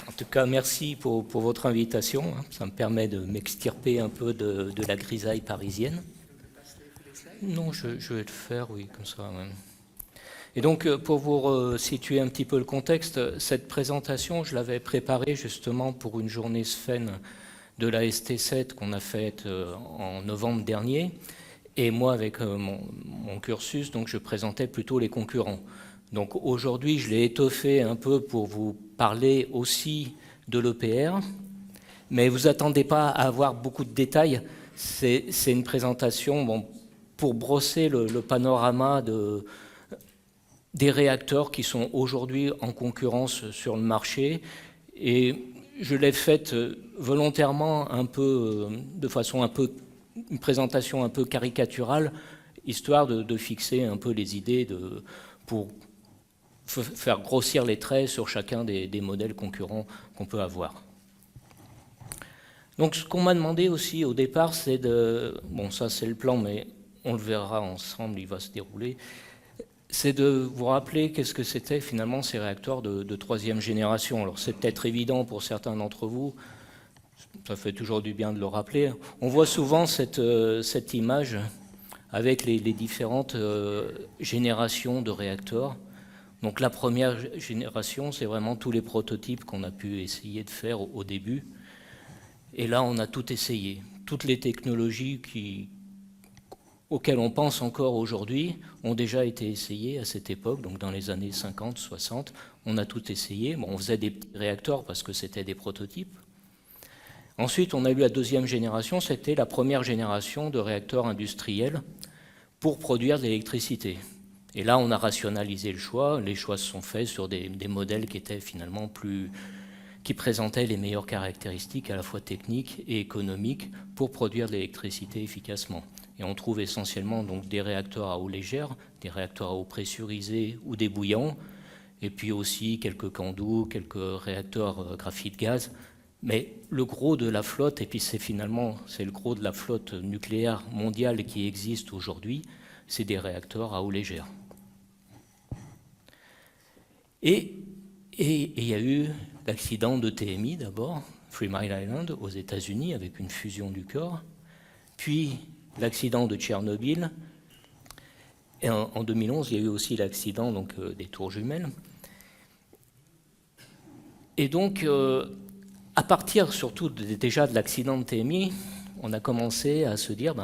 En tout cas, merci pour votre invitation. Ça me permet de m'extirper un peu de la grisaille parisienne. Non, je vais le faire, oui, comme ça. Ouais. Et donc, pour vous situer un petit peu le contexte, cette présentation, je l'avais préparée justement pour une journée SFEN de la ST7 qu'on a faite en novembre dernier. Et moi, avec mon cursus, donc, je présentais plutôt les concurrents. Donc aujourd'hui, je l'ai étoffé un peu pour vous parler aussi de l'EPR, mais vous attendez pas à avoir beaucoup de détails. C'est une présentation pour brosser le panorama des réacteurs qui sont aujourd'hui en concurrence sur le marché. Et je l'ai faite volontairement un peu, de façon un peu, une présentation un peu caricaturale, histoire de fixer un peu les idées pour faire grossir les traits sur chacun des modèles concurrents qu'on peut avoir. Donc ce qu'on m'a demandé aussi au départ, c'est de... Bon, ça c'est le plan, mais on le verra ensemble, il va se dérouler. C'est de vous rappeler qu'est-ce que c'était finalement ces réacteurs de troisième génération. Alors c'est peut-être évident pour certains d'entre vous, ça fait toujours du bien de le rappeler. On voit souvent cette image avec les différentes générations de réacteurs. Donc la première génération, c'est vraiment tous les prototypes qu'on a pu essayer de faire au début. Et là, on a tout essayé. Toutes les technologies auxquelles on pense encore aujourd'hui ont déjà été essayées à cette époque, donc dans les années 50, 60. On a tout essayé. Bon, on faisait des petits réacteurs parce que c'était des prototypes. Ensuite, on a eu la deuxième génération, c'était la première génération de réacteurs industriels pour produire de l'électricité. Et là, on a rationalisé le choix. Les choix se sont faits sur des modèles qui étaient finalement qui présentaient les meilleures caractéristiques à la fois techniques et économiques pour produire de l'électricité efficacement. Et on trouve essentiellement donc des réacteurs à eau légère, des réacteurs à eau pressurisée ou des bouillants, et puis aussi quelques candoux, quelques réacteurs graphite-gaz. Mais le gros de la flotte, et puis c'est le gros de la flotte nucléaire mondiale qui existe aujourd'hui, c'est des réacteurs à eau légère. Et il y a eu l'accident de TMI d'abord, Three Mile Island aux États-Unis avec une fusion du corps, puis l'accident de Tchernobyl, et en 2011 il y a eu aussi l'accident des tours jumelles. Et donc à partir surtout déjà de l'accident de TMI, on a commencé à se dire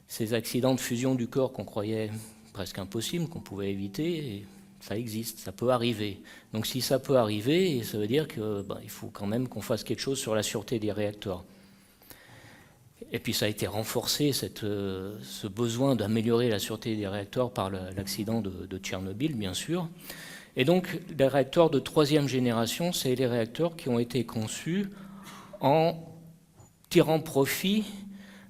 ces accidents de fusion du corps qu'on croyait presque impossibles, qu'on pouvait éviter, ça existe, ça peut arriver. Donc si ça peut arriver, ça veut dire qu'il faut quand même qu'on fasse quelque chose sur la sûreté des réacteurs. Et puis ça a été renforcé, ce besoin d'améliorer la sûreté des réacteurs par l'accident de Tchernobyl, bien sûr. Et donc les réacteurs de troisième génération, c'est les réacteurs qui ont été conçus en tirant profit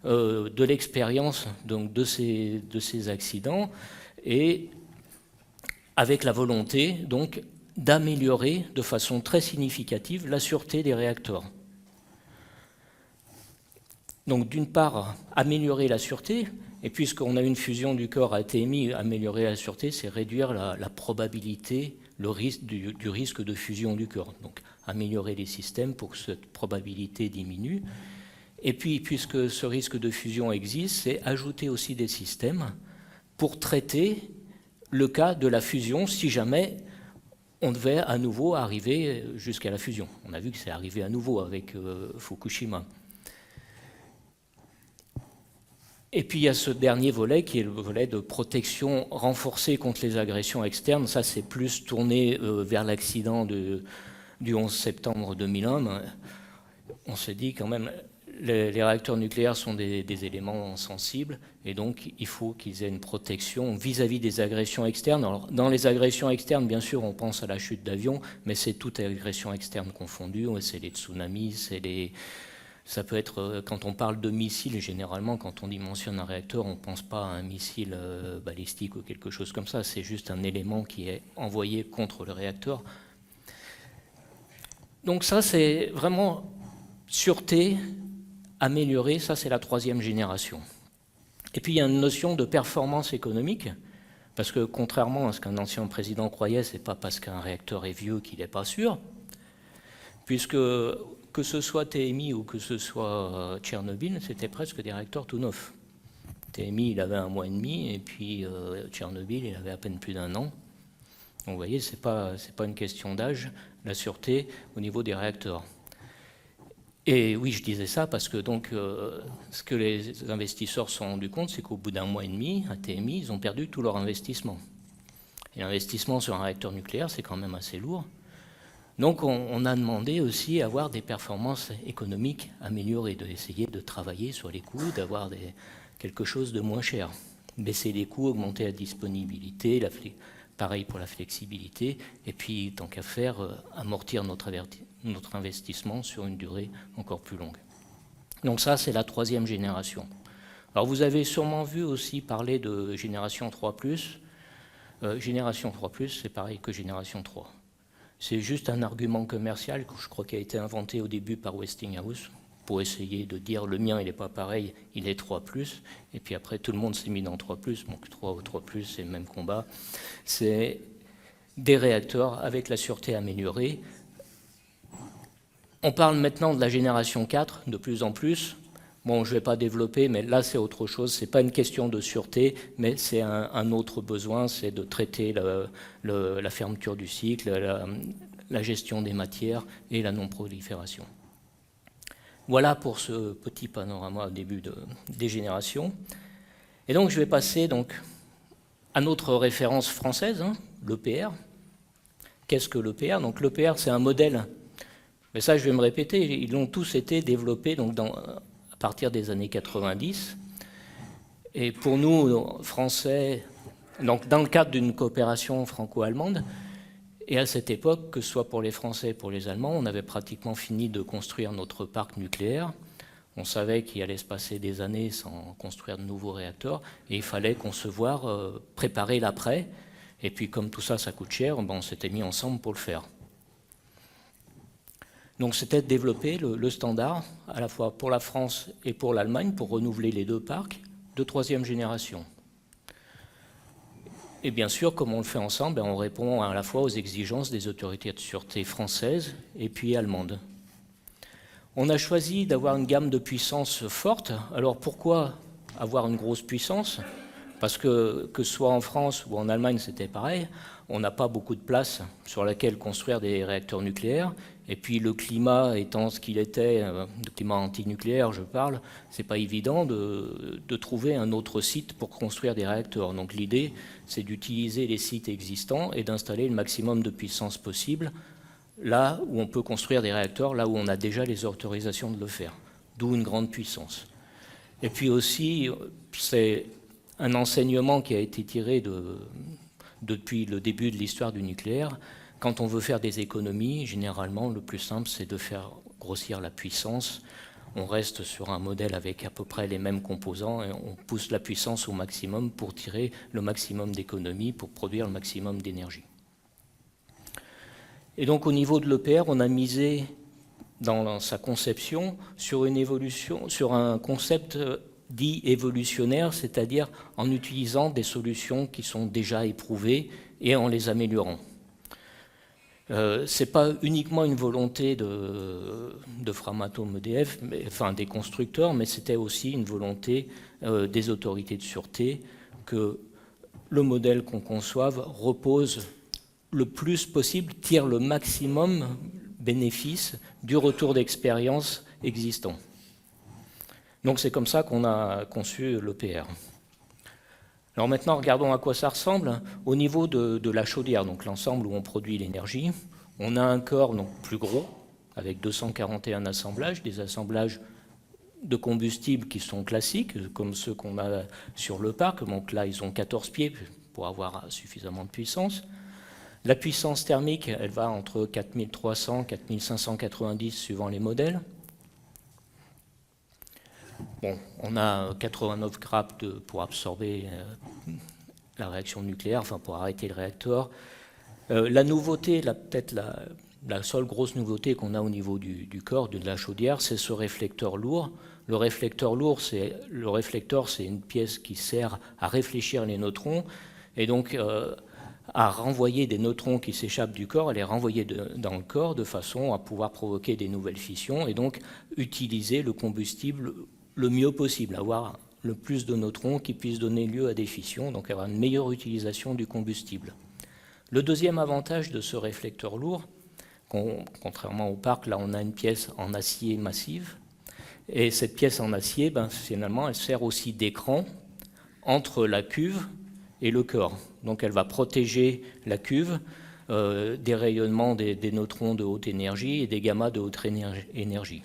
de l'expérience de ces accidents et avec la volonté donc d'améliorer de façon très significative la sûreté des réacteurs. Donc d'une part, améliorer la sûreté, et puisqu'on a une fusion du corps à TMI, améliorer la sûreté, c'est réduire la probabilité, le risque du risque de fusion du corps. Donc améliorer les systèmes pour que cette probabilité diminue. Et puis, puisque ce risque de fusion existe, c'est ajouter aussi des systèmes pour traiter le cas de la fusion si jamais on devait à nouveau arriver jusqu'à la fusion. On a vu que c'est arrivé à nouveau avec Fukushima. Et puis il y a ce dernier volet qui est le volet de protection renforcée contre les agressions externes. Ça, c'est plus tourné vers l'accident du 11 septembre 2001. On s'est dit quand même, les réacteurs nucléaires sont des éléments sensibles et donc il faut qu'ils aient une protection vis-à-vis des agressions externes. Alors, dans les agressions externes, bien sûr, on pense à la chute d'avion, mais c'est toute agression externe confondue. C'est les tsunamis, ça peut être, quand on parle de missiles, généralement, quand on dimensionne un réacteur, on ne pense pas à un missile balistique ou quelque chose comme ça. C'est juste un élément qui est envoyé contre le réacteur. Donc ça, c'est vraiment sûreté améliorée. Ça, c'est la troisième génération. Et puis, il y a une notion de performance économique, parce que contrairement à ce qu'un ancien président croyait, ce n'est pas parce qu'un réacteur est vieux qu'il n'est pas sûr. puisque que ce soit TMI ou que ce soit Tchernobyl, c'était presque des réacteurs tout neufs. TMI, il avait 1 mois et demi, et puis Tchernobyl, il avait à peine plus d'1 an. Donc vous voyez, c'est pas une question d'âge, la sûreté au niveau des réacteurs. Et oui, je disais ça parce que donc, ce que les investisseurs se sont rendus compte, c'est qu'au bout d'1 mois et demi, à TMI, ils ont perdu tout leur investissement. Et l'investissement sur un réacteur nucléaire, c'est quand même assez lourd. Donc on a demandé aussi à avoir des performances économiques améliorées, d'essayer de travailler sur les coûts, d'avoir quelque chose de moins cher. Baisser les coûts, augmenter la disponibilité, pareil pour la flexibilité, et puis tant qu'à faire, amortir notre investissement sur une durée encore plus longue. Donc ça, c'est la 3e génération. Alors vous avez sûrement vu aussi parler de génération 3+. Génération 3+, c'est pareil que génération 3. C'est juste un argument commercial, que je crois qui a été inventé au début par Westinghouse, pour essayer de dire le mien, il n'est pas pareil, il est 3+, et puis après tout le monde s'est mis dans 3+, donc 3 ou 3+, c'est le même combat. C'est des réacteurs avec la sûreté améliorée. On parle maintenant de la génération 4, de plus en plus. Bon, je ne vais pas développer, mais là c'est autre chose, ce n'est pas une question de sûreté, mais c'est un autre besoin, c'est de traiter la fermeture du cycle, la gestion des matières et la non-prolifération. Voilà pour ce petit panorama au début des générations. Et donc je vais passer donc, à notre référence française, l'EPR. Qu'est-ce que l'EPR? Donc l'EPR, c'est un modèle, mais ça je vais me répéter, ils ont tous été développés donc, à partir des années 90. Et pour nous, Français, donc dans le cadre d'une coopération franco-allemande, et à cette époque, que ce soit pour les Français et pour les Allemands, on avait pratiquement fini de construire notre parc nucléaire. On savait qu'il allait se passer des années sans construire de nouveaux réacteurs, et il fallait concevoir, préparer l'après. Et puis comme tout ça, ça coûte cher, on s'était mis ensemble pour le faire. Donc c'était de développer le standard, à la fois pour la France et pour l'Allemagne, pour renouveler les 2 parcs de 3e génération. Et bien sûr, comme on le fait ensemble, on répond à la fois aux exigences des autorités de sûreté françaises et puis allemandes. On a choisi d'avoir une gamme de puissance forte. Alors pourquoi avoir une grosse puissance? Parce que ce soit en France ou en Allemagne, c'était pareil. On n'a pas beaucoup de place sur laquelle construire des réacteurs nucléaires. Et puis le climat étant ce qu'il était, le climat antinucléaire, je parle, c'est pas évident de trouver un autre site pour construire des réacteurs. Donc l'idée, c'est d'utiliser les sites existants et d'installer le maximum de puissance possible là où on peut construire des réacteurs, là où on a déjà les autorisations de le faire. D'où une grande puissance. Et puis aussi, c'est un enseignement qui a été tiré depuis le début de l'histoire du nucléaire. Quand on veut faire des économies, généralement, le plus simple, c'est de faire grossir la puissance. On reste sur un modèle avec à peu près les mêmes composants et on pousse la puissance au maximum pour tirer le maximum d'économies, pour produire le maximum d'énergie. Et donc, au niveau de l'EPR, on a misé dans sa conception sur une évolution, sur un concept dit évolutionnaire, c'est-à-dire en utilisant des solutions qui sont déjà éprouvées et en les améliorant. Ce n'est pas uniquement une volonté de Framatome EDF, enfin des constructeurs, mais c'était aussi une volonté des autorités de sûreté que le modèle qu'on conçoive repose le plus possible, tire le maximum bénéfice du retour d'expérience existant. Donc c'est comme ça qu'on a conçu l'EPR. Alors maintenant, regardons à quoi ça ressemble. Au niveau de la chaudière, donc l'ensemble où on produit l'énergie, on a un corps donc, plus gros, avec 241 assemblages, des assemblages de combustible qui sont classiques, comme ceux qu'on a sur le parc. Donc là, ils ont 14 pieds pour avoir suffisamment de puissance. La puissance thermique, elle va entre 4300 et 4590 suivant les modèles. Bon, on a 89 grappes pour absorber la réaction nucléaire, enfin pour arrêter le réacteur. La nouveauté, peut-être la seule grosse nouveauté qu'on a au niveau du corps, de la chaudière, c'est ce réflecteur lourd. Le réflecteur lourd, c'est une pièce qui sert à réfléchir les neutrons. Et donc, à renvoyer des neutrons qui s'échappent du corps, à les renvoyer dans le corps de façon à pouvoir provoquer des nouvelles fissions et donc utiliser le combustible le mieux possible, avoir le plus de neutrons qui puissent donner lieu à des fissions, donc avoir une meilleure utilisation du combustible. Le deuxième avantage de ce réflecteur lourd, contrairement au Parc, là on a une pièce en acier massive, et cette pièce en acier, finalement, elle sert aussi d'écran entre la cuve et le corps. Donc elle va protéger la cuve des rayonnements des neutrons de haute énergie et des gammas de haute énergie.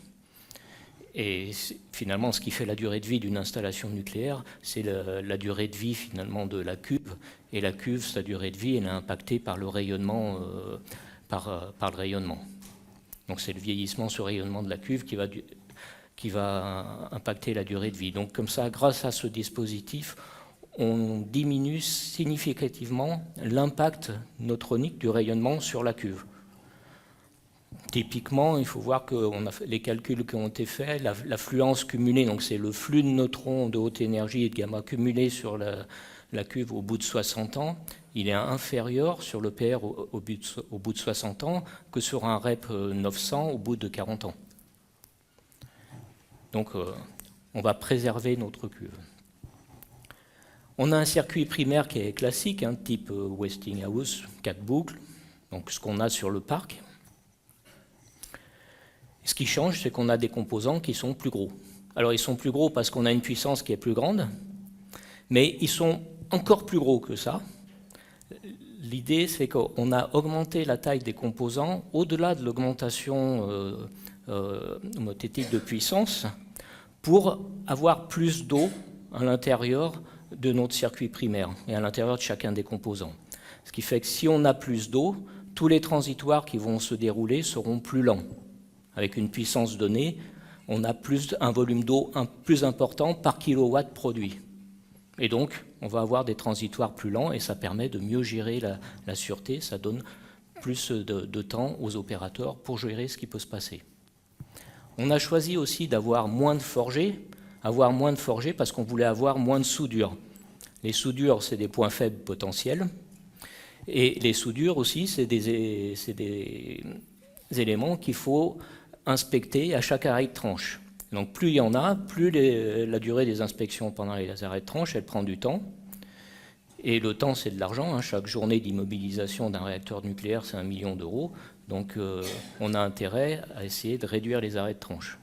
Et finalement, ce qui fait la durée de vie d'une installation nucléaire, c'est la durée de vie finalement de la cuve. Et la cuve, sa durée de vie, elle est impactée par le rayonnement. Par le rayonnement. Donc c'est le vieillissement sur rayonnement de la cuve qui va impacter la durée de vie. Donc comme ça, grâce à ce dispositif, on diminue significativement l'impact neutronique du rayonnement sur la cuve. Typiquement, il faut voir que les calculs qui ont été faits, l'affluence cumulée, donc c'est le flux de neutrons de haute énergie et de gamma cumulés sur la cuve au bout de 60 ans, il est inférieur sur l'EPR au bout de 60 ans que sur un REP 900 au bout de 40 ans. Donc on va préserver notre cuve. On a un circuit primaire qui est classique, type Westinghouse, 4 boucles, donc ce qu'on a sur le Parc. Ce qui change, c'est qu'on a des composants qui sont plus gros. Alors ils sont plus gros parce qu'on a une puissance qui est plus grande, mais ils sont encore plus gros que ça. L'idée, c'est qu'on a augmenté la taille des composants au-delà de l'augmentation homothétique de puissance pour avoir plus d'eau à l'intérieur de notre circuit primaire et à l'intérieur de chacun des composants. Ce qui fait que si on a plus d'eau, tous les transitoires qui vont se dérouler seront plus lents. Avec une puissance donnée, on a un volume d'eau plus important par kilowatt produit. Et donc, on va avoir des transitoires plus lents et ça permet de mieux gérer la sûreté, ça donne plus de temps aux opérateurs pour gérer ce qui peut se passer. On a choisi aussi d'avoir moins de forgés, parce qu'on voulait avoir moins de soudure. Les soudures, c'est des points faibles potentiels, et les soudures aussi, c'est des éléments qu'il faut inspecter à chaque arrêt de tranche. Donc plus il y en a, plus la durée des inspections pendant les arrêts de tranche, elle prend du temps. Et le temps, c'est de l'argent. Chaque journée d'immobilisation d'un réacteur nucléaire, c'est 1 million d'euros. Donc on a intérêt à essayer de réduire les arrêts de tranche.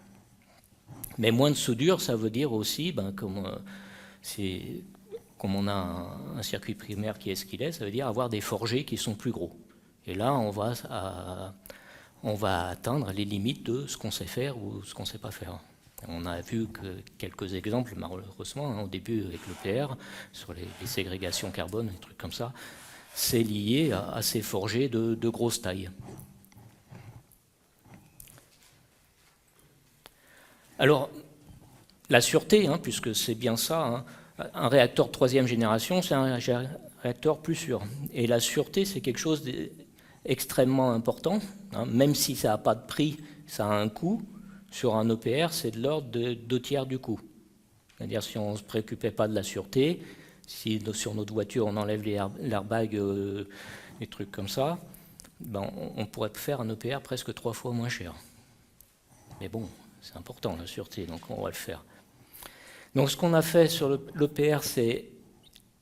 Mais moins de soudure, ça veut dire aussi, comme on a un circuit primaire qui est ce qu'il est, ça veut dire avoir des forgés qui sont plus gros. Et là, on va atteindre les limites de ce qu'on sait faire ou ce qu'on ne sait pas faire. On a vu que quelques exemples, malheureusement, au début avec l'EPR, sur les ségrégations carbone, des trucs comme ça, c'est lié à ces forgés de grosse taille. Alors, la sûreté, puisque c'est bien ça, un réacteur de 3e génération, c'est un réacteur plus sûr. Et la sûreté, c'est quelque chose d'extrêmement important, même si ça n'a pas de prix, ça a un coût. Sur un EPR, c'est de l'ordre de 2/3 du coût. C'est-à-dire si on ne se préoccupait pas de la sûreté, si sur notre voiture on enlève l'airbag, des trucs comme ça, on pourrait faire un EPR presque 3 fois moins cher. Mais bon, c'est important la sûreté, donc on va le faire. Donc ce qu'on a fait sur l'EPR, c'est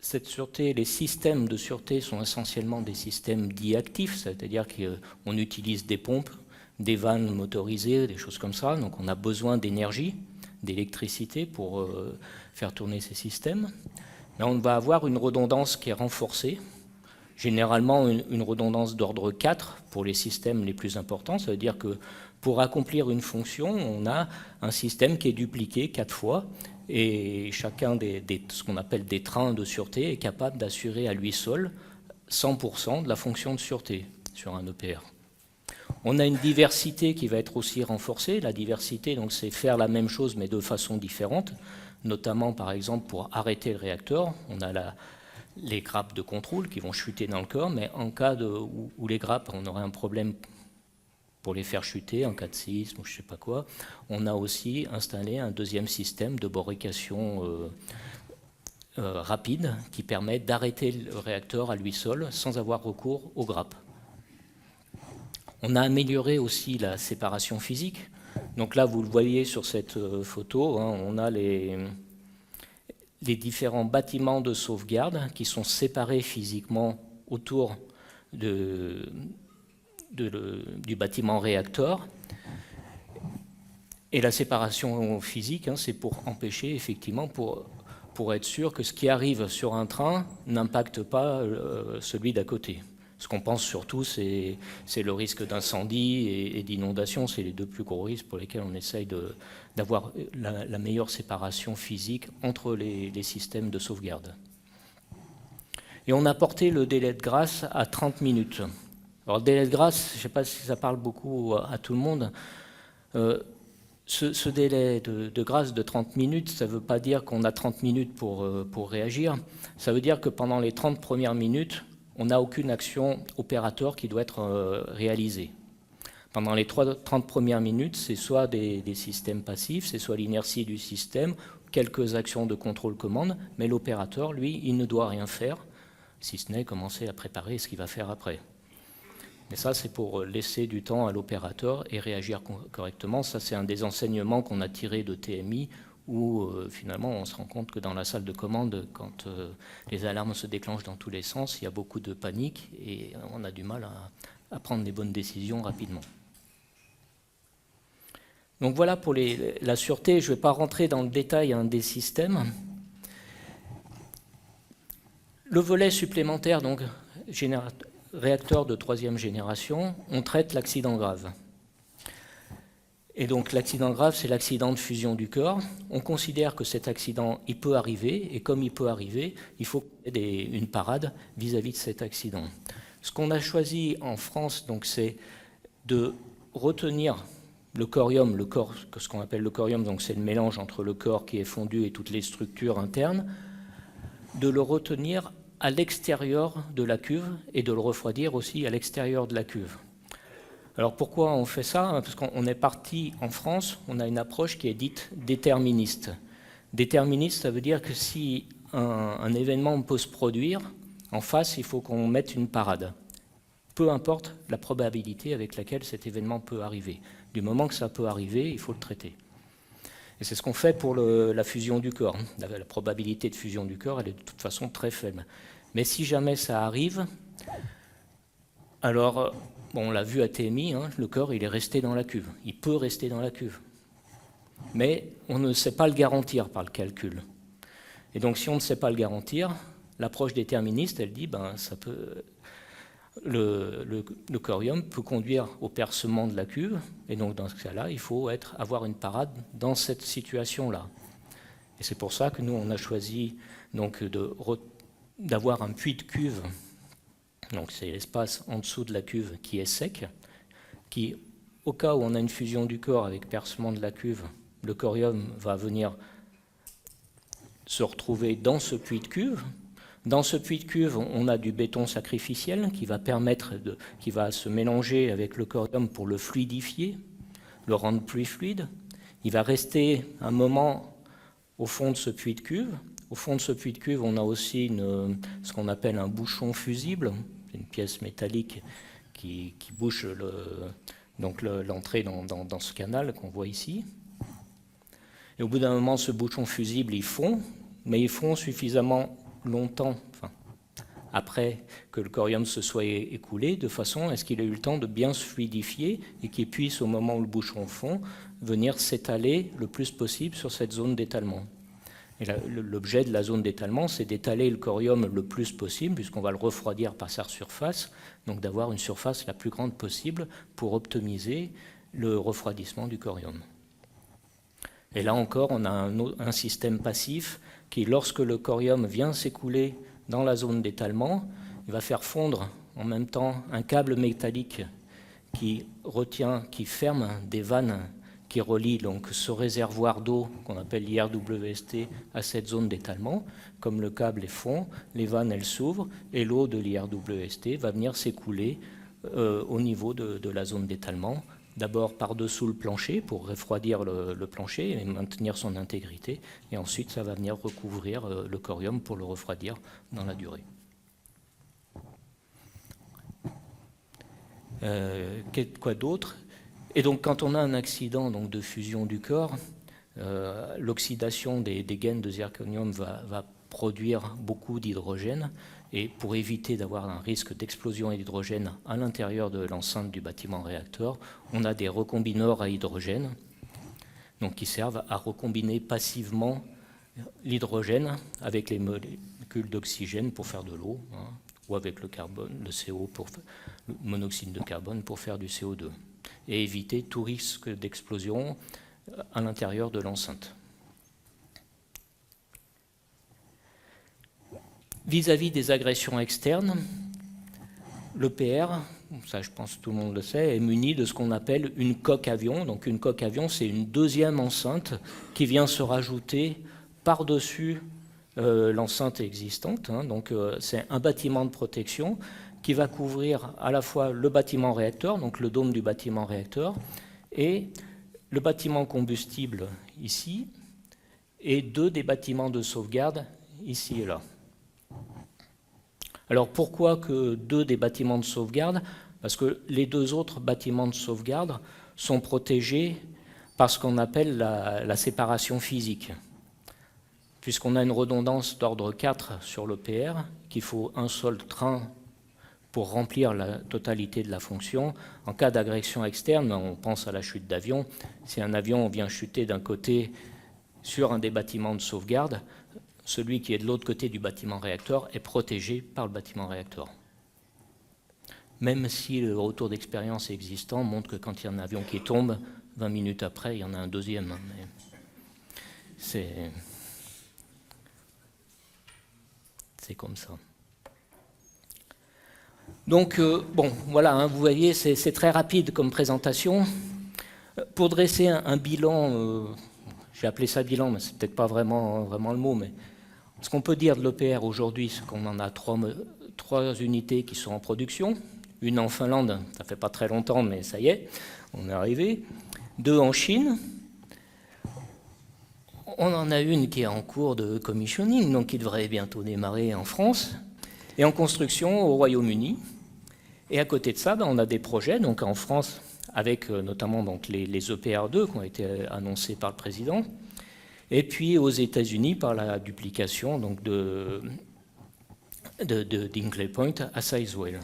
cette sûreté, les systèmes de sûreté sont essentiellement des systèmes dits actifs, c'est-à-dire qu'on utilise des pompes, des vannes motorisées, des choses comme ça. Donc on a besoin d'énergie, d'électricité pour faire tourner ces systèmes. Là, on va avoir une redondance qui est renforcée, généralement une redondance d'ordre 4 pour les systèmes les plus importants. Ça veut dire que pour accomplir une fonction, on a un système qui est dupliqué 4 fois et chacun ce qu'on appelle des trains de sûreté est capable d'assurer à lui seul 100% de la fonction de sûreté sur un EPR. On a une diversité qui va être aussi renforcée. La diversité, donc, c'est faire la même chose mais de façon différente, notamment par exemple pour arrêter le réacteur. On a les grappes de contrôle qui vont chuter dans le corps, mais en cas où les grappes, on aurait un problème pour les faire chuter en cas de séisme ou je ne sais pas quoi, on a aussi installé un deuxième système de borrification rapide qui permet d'arrêter le réacteur à lui seul sans avoir recours aux grappes. On a amélioré aussi la séparation physique. Donc là, vous le voyez sur cette photo, hein, on a les différents bâtiments de sauvegarde qui sont séparés physiquement autour du bâtiment réacteur. Et la séparation physique, hein, c'est pour empêcher, effectivement, pour être sûr que ce qui arrive sur un train n'impacte pas celui d'à côté. Ce qu'on pense surtout, c'est le risque d'incendie et d'inondation. C'est les deux plus gros risques pour lesquels on essaye d'avoir la meilleure séparation physique entre les systèmes de sauvegarde. Et on a porté le délai de grâce à 30 minutes. Alors le délai de grâce, je ne sais pas si ça parle beaucoup à tout le monde. Ce délai de grâce de 30 minutes, ça ne veut pas dire qu'on a 30 minutes pour réagir. Ça veut dire que pendant les 30 premières minutes, on n'a aucune action opérateur qui doit être réalisée. Pendant les 30 premières minutes, c'est soit des systèmes passifs, c'est soit l'inertie du système, quelques actions de contrôle-commande, mais l'opérateur, lui, il ne doit rien faire, si ce n'est commencer à préparer ce qu'il va faire après. Mais ça, c'est pour laisser du temps à l'opérateur et réagir correctement. Ça, c'est un des enseignements qu'on a tiré de TMI, où finalement on se rend compte que dans la salle de commande, quand les alarmes se déclenchent dans tous les sens, il y a beaucoup de panique et on a du mal à prendre les bonnes décisions rapidement. Donc voilà pour la sûreté. Je ne vais pas rentrer dans le détail des systèmes. Le volet supplémentaire, donc réacteur de troisième génération, on traite l'accident grave. Et donc l'accident grave, c'est l'accident de fusion du corps. On considère que cet accident, il peut arriver, et comme il peut arriver, il faut qu'il y ait une parade vis-à-vis de cet accident. Ce qu'on a choisi en France, donc, c'est de retenir le corium, ce qu'on appelle le corium, donc c'est le mélange entre le corps qui est fondu et toutes les structures internes, de le retenir à l'extérieur de la cuve et de le refroidir aussi à l'extérieur de la cuve. Alors pourquoi on fait ça? Parce qu'on est parti en France, on a une approche qui est dite déterministe. Déterministe, ça veut dire que si un événement peut se produire, en face, il faut qu'on mette une parade. Peu importe la probabilité avec laquelle cet événement peut arriver. Du moment que ça peut arriver, il faut le traiter. Et c'est ce qu'on fait pour la fusion du corps. La probabilité de fusion du corps, elle est de toute façon très faible. Mais si jamais ça arrive, alors... Bon, on l'a vu à TMI, hein, le corps il est resté dans la cuve. Il peut rester dans la cuve. Mais on ne sait pas le garantir par le calcul. Et donc si on ne sait pas le garantir, l'approche déterministe, elle dit le corium peut conduire au percement de la cuve. Et donc dans ce cas-là, il faut avoir une parade dans cette situation-là. Et c'est pour ça que nous, on a choisi donc, d'avoir un puits de cuve. Donc c'est l'espace en dessous de la cuve qui est sec, qui, au cas où on a une fusion du corps avec percement de la cuve, le corium va venir se retrouver dans ce puits de cuve. Dans ce puits de cuve, on a du béton sacrificiel qui va se mélanger avec le corium pour le fluidifier, le rendre plus fluide. Il va rester un moment au fond de ce puits de cuve. Au fond de ce puits de cuve, on a aussi ce qu'on appelle un bouchon fusible. C'est une pièce métallique qui bouche l'entrée dans ce canal qu'on voit ici. Et au bout d'un moment, ce bouchon fusible, il fond, mais il fond suffisamment longtemps, après que le corium se soit écoulé, de façon à ce qu'il ait eu le temps de bien se fluidifier et qu'il puisse, au moment où le bouchon fond, venir s'étaler le plus possible sur cette zone d'étalement. Et l'objet de la zone d'étalement, c'est d'étaler le corium le plus possible, puisqu'on va le refroidir par sa surface, donc d'avoir une surface la plus grande possible pour optimiser le refroidissement du corium. Et là encore, on a un système passif qui, lorsque le corium vient s'écouler dans la zone d'étalement, il va faire fondre en même temps un câble métallique qui ferme des vannes qui relie donc ce réservoir d'eau qu'on appelle l'IRWST à cette zone d'étalement. Comme le câble est fond, les vannes elles s'ouvrent et l'eau de l'IRWST va venir s'écouler au niveau de la zone d'étalement d'abord par-dessous le plancher pour refroidir le plancher et maintenir son intégrité, et ensuite ça va venir recouvrir le corium pour le refroidir dans la durée. Quoi d'autre? Et donc quand on a un accident donc, de fusion du corps, l'oxydation des gaines de zirconium va produire beaucoup d'hydrogène, et pour éviter d'avoir un risque d'explosion d'hydrogène à l'intérieur de l'enceinte du bâtiment réacteur, on a des recombineurs à hydrogène donc qui servent à recombiner passivement l'hydrogène avec les molécules d'oxygène pour faire de l'eau, hein, ou avec le carbone, le CO, le monoxyde de carbone pour faire du CO2, et éviter tout risque d'explosion à l'intérieur de l'enceinte. Vis-à-vis des agressions externes, l'EPR, ça je pense que tout le monde le sait, est muni de ce qu'on appelle une coque avion. Donc une coque avion, c'est une deuxième enceinte qui vient se rajouter par-dessus l'enceinte existante. Hein. Donc c'est un bâtiment de protection qui va couvrir à la fois le bâtiment réacteur, donc le dôme du bâtiment réacteur, et le bâtiment combustible ici, et deux des bâtiments de sauvegarde ici et là. Alors pourquoi que deux des bâtiments de sauvegarde? Parce que les deux autres bâtiments de sauvegarde sont protégés par ce qu'on appelle la séparation physique. Puisqu'on a une redondance d'ordre 4 sur l'EPR, qu'il faut un seul train pour remplir la totalité de la fonction. En cas d'agression externe, on pense à la chute d'avion. Si un avion vient chuter d'un côté sur un des bâtiments de sauvegarde, celui qui est de l'autre côté du bâtiment réacteur est protégé par le bâtiment réacteur. Même si le retour d'expérience existant montre que quand il y a un avion qui tombe, 20 minutes après, il y en a un deuxième. Mais c'est comme ça. Donc, bon, voilà, hein, vous voyez, c'est très rapide comme présentation. Pour dresser un bilan, j'ai appelé ça bilan, mais c'est peut-être pas vraiment le mot, mais ce qu'on peut dire de l'EPR aujourd'hui, c'est qu'on en a trois unités qui sont en production. Une en Finlande, ça fait pas très longtemps, mais ça y est, on est arrivé. 2 en Chine. On en a une qui est en cours de commissioning, donc qui devrait bientôt démarrer en France, et en construction au Royaume-Uni. Et à côté de ça, on a des projets, donc en France, avec notamment donc, les EPR2 qui ont été annoncés par le président, et puis aux États-Unis par la duplication donc, d'Hinkley Point à Sizewell.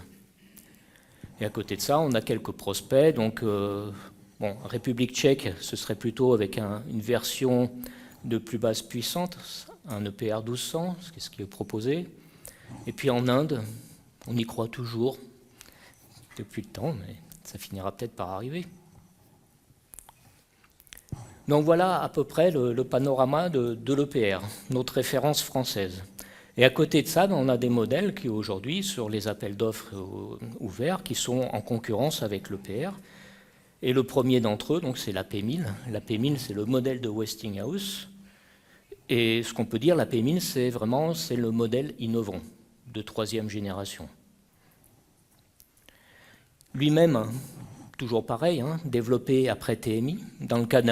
Et à côté de ça, on a quelques prospects. Donc, bon, République tchèque, ce serait plutôt avec une version de plus basse puissance, un EPR 1200, c'est ce qui est proposé. Et puis en Inde, on y croit toujours, depuis le temps, mais ça finira peut-être par arriver. Donc voilà à peu près le panorama de l'EPR, notre référence française. Et à côté de ça, on a des modèles qui aujourd'hui, sur les appels d'offres ouverts, qui sont en concurrence avec l'EPR. Et le premier d'entre eux, c'est l'AP1000. L'AP1000, c'est le modèle de Westinghouse. Et ce qu'on peut dire, l'AP1000, c'est le modèle innovant de 3e génération. Lui-même, toujours pareil, hein, développé après TMI, dans le cadre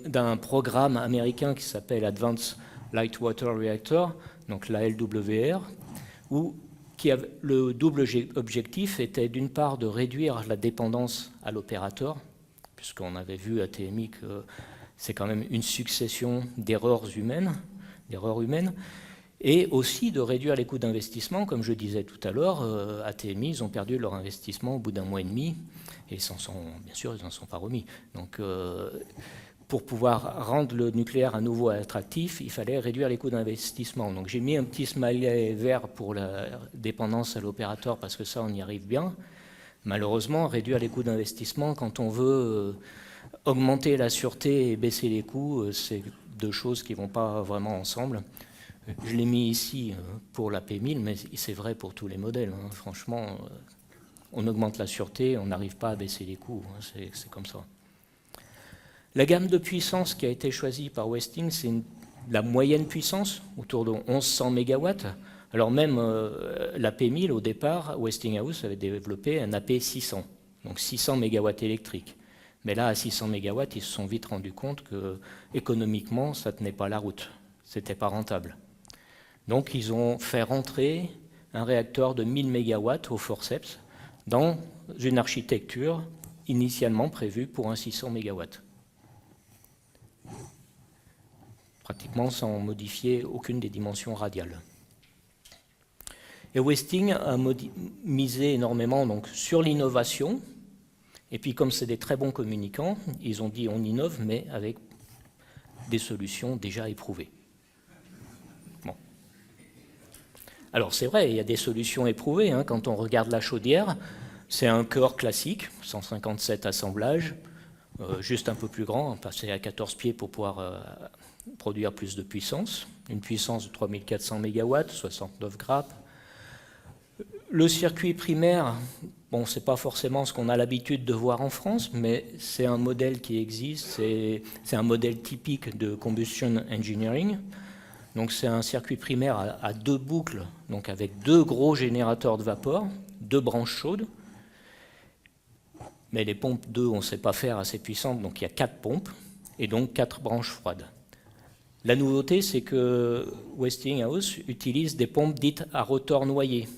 d'un programme américain qui s'appelle Advanced Light Water Reactor, donc la LWR, le double objectif était d'une part de réduire la dépendance à l'opérateur, puisqu'on avait vu à TMI que c'est quand même une succession d'erreurs humaines, et aussi de réduire les coûts d'investissement. Comme je disais tout à l'heure, à TMI, ils ont perdu leur investissement au bout d'un mois et demi, et bien sûr, ils n'en sont pas remis. Donc, pour pouvoir rendre le nucléaire à nouveau attractif, il fallait réduire les coûts d'investissement. Donc j'ai mis un petit smiley vert pour la dépendance à l'opérateur, parce que ça, on y arrive bien. Malheureusement, réduire les coûts d'investissement, quand on veut augmenter la sûreté et baisser les coûts, c'est deux choses qui ne vont pas vraiment ensemble. Je l'ai mis ici pour la P1000, mais c'est vrai pour tous les modèles. Hein. Franchement, on augmente la sûreté, on n'arrive pas à baisser les coûts. Hein. C'est comme ça. La gamme de puissance qui a été choisie par Westing, c'est la moyenne puissance, autour de 1100 MW. Alors même la P1000, au départ, Westinghouse avait développé un AP600, donc 600 MW électriques. Mais là, à 600 MW, ils se sont vite rendus compte que économiquement, ça ne tenait pas la route. Ce n'était pas rentable. Donc, ils ont fait rentrer un réacteur de 1000 MW au forceps dans une architecture initialement prévue pour un 600 MW. Pratiquement sans modifier aucune des dimensions radiales. Et Westing a misé énormément donc, sur l'innovation. Et puis, comme c'est des très bons communicants, ils ont dit on innove, mais avec des solutions déjà éprouvées. Bon. Alors, c'est vrai, il y a des solutions éprouvées. Hein. Quand on regarde la chaudière, c'est un cœur classique, 157 assemblages, juste un peu plus grand, passer à 14 pieds pour pouvoir produire plus de puissance. Une puissance de 3400 MW, 69 grappes. Le circuit primaire, bon, ce n'est pas forcément ce qu'on a l'habitude de voir en France, mais c'est un modèle qui existe, c'est un modèle typique de combustion engineering. Donc c'est un circuit primaire à deux boucles, donc avec deux gros générateurs de vapeur, deux branches chaudes. Mais les pompes 2, on ne sait pas faire assez puissantes, donc il y a 4 pompes, et donc 4 branches froides. La nouveauté, c'est que Westinghouse utilise des pompes dites à rotor noyé.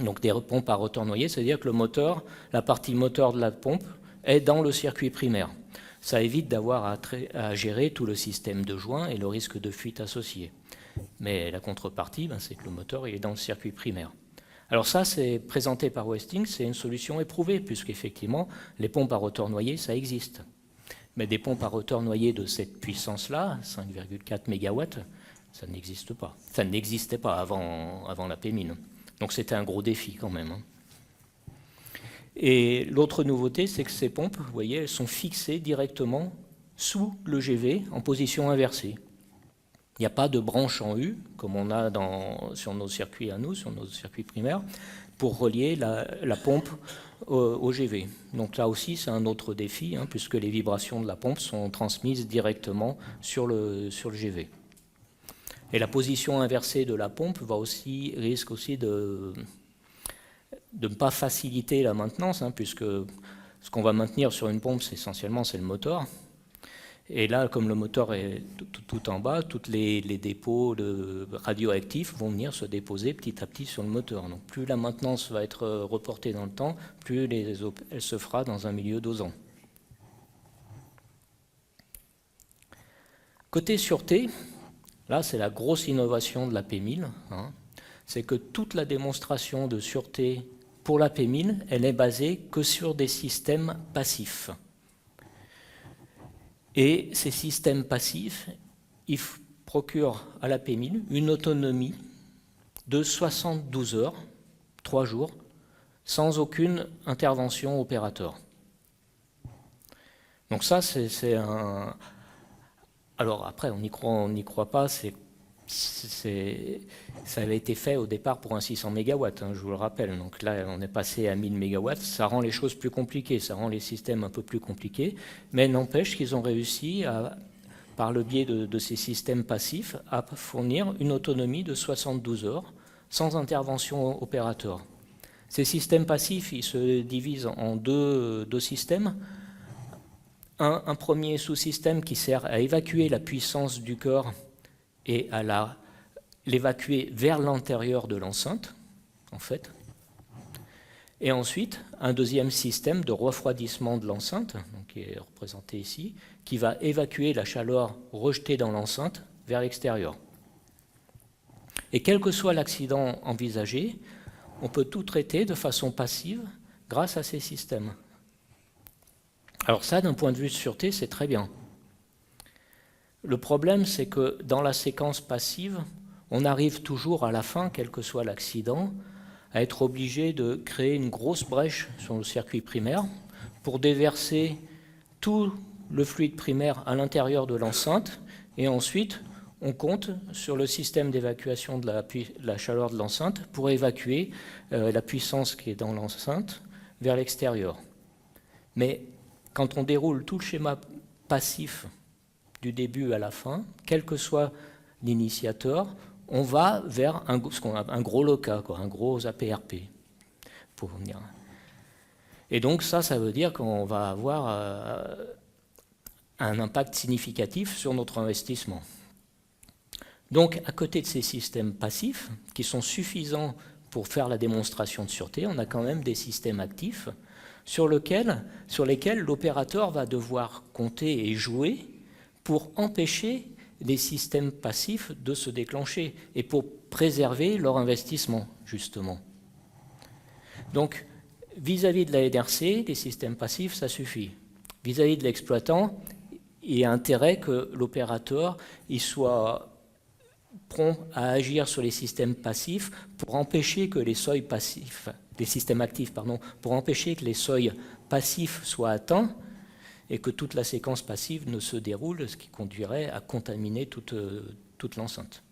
Donc des pompes à rotor noyé, c'est-à-dire que le moteur, la partie moteur de la pompe est dans le circuit primaire. Ça évite d'avoir à gérer tout le système de joints et le risque de fuite associé. Mais la contrepartie, c'est que le moteur il est dans le circuit primaire. Alors ça, c'est présenté par Westing, c'est une solution éprouvée, puisqu'effectivement, les pompes à rotor noyé, ça existe. Mais des pompes à rotor noyé de cette puissance-là, 5,4 MW, ça n'existe pas. Ça n'existait pas avant la Pémine. Donc c'était un gros défi quand même. Et l'autre nouveauté, c'est que ces pompes, vous voyez, elles sont fixées directement sous le GV en position inversée. Il n'y a pas de branche en U, comme on a sur nos circuits à nous, sur nos circuits primaires, pour relier la pompe au GV. Donc là aussi, c'est un autre défi, puisque les vibrations de la pompe sont transmises directement sur le GV. Et la position inversée de la pompe risque aussi de ne pas faciliter la maintenance, puisque ce qu'on va maintenir sur une pompe, essentiellement, c'est le moteur. Et là, comme le moteur est tout en bas, tous les dépôts radioactifs vont venir se déposer petit à petit sur le moteur. Donc plus la maintenance va être reportée dans le temps, plus elle se fera dans un milieu dosant. Côté sûreté, là c'est la grosse innovation de la P1000, c'est que toute la démonstration de sûreté pour la P1000, elle est basée que sur des systèmes passifs. Et ces systèmes passifs, ils procurent à la P1000 une autonomie de 72 heures, 3 jours, sans aucune intervention opérateur. Donc ça, c'est un... Alors après, on n'y croit pas, ça avait été fait au départ pour un 600 MW, je vous le rappelle. Donc là, on est passé à 1000 MW. Ça rend les choses plus compliquées, ça rend les systèmes un peu plus compliqués. Mais n'empêche qu'ils ont réussi, par le biais de ces systèmes passifs, à fournir une autonomie de 72 heures sans intervention opérateur. Ces systèmes passifs, ils se divisent en deux systèmes. Un premier sous-système qui sert à évacuer la puissance du cœur et à l'évacuer vers l'intérieur de l'enceinte, en fait. Et ensuite, un deuxième système de refroidissement de l'enceinte, qui est représenté ici, qui va évacuer la chaleur rejetée dans l'enceinte vers l'extérieur. Et quel que soit l'accident envisagé, on peut tout traiter de façon passive grâce à ces systèmes. Alors ça, d'un point de vue de sûreté, c'est très bien. Le problème, c'est que dans la séquence passive, on arrive toujours à la fin, quel que soit l'accident, à être obligé de créer une grosse brèche sur le circuit primaire pour déverser tout le fluide primaire à l'intérieur de l'enceinte, et ensuite on compte sur le système d'évacuation de la chaleur de l'enceinte pour évacuer la puissance qui est dans l'enceinte vers l'extérieur. Mais quand on déroule tout le schéma passif du début à la fin, quel que soit l'initiateur, on va vers ce qu'on appelle un gros LOCA, un gros APRP, pour venir. Et donc ça veut dire qu'on va avoir un impact significatif sur notre investissement. Donc à côté de ces systèmes passifs, qui sont suffisants pour faire la démonstration de sûreté, on a quand même des systèmes actifs sur lesquels l'opérateur va devoir compter et jouer pour empêcher les systèmes passifs de se déclencher et pour préserver leur investissement, justement. Donc, vis-à-vis de la NRC, les systèmes passifs, ça suffit. Vis-à-vis de l'exploitant, il y a intérêt que l'opérateur soit prompt à agir sur les systèmes passifs pour empêcher que les seuils passifs, les systèmes actifs, pardon, pour empêcher que les seuils passifs soient atteints et que toute la séquence passive ne se déroule, ce qui conduirait à contaminer toute l'enceinte.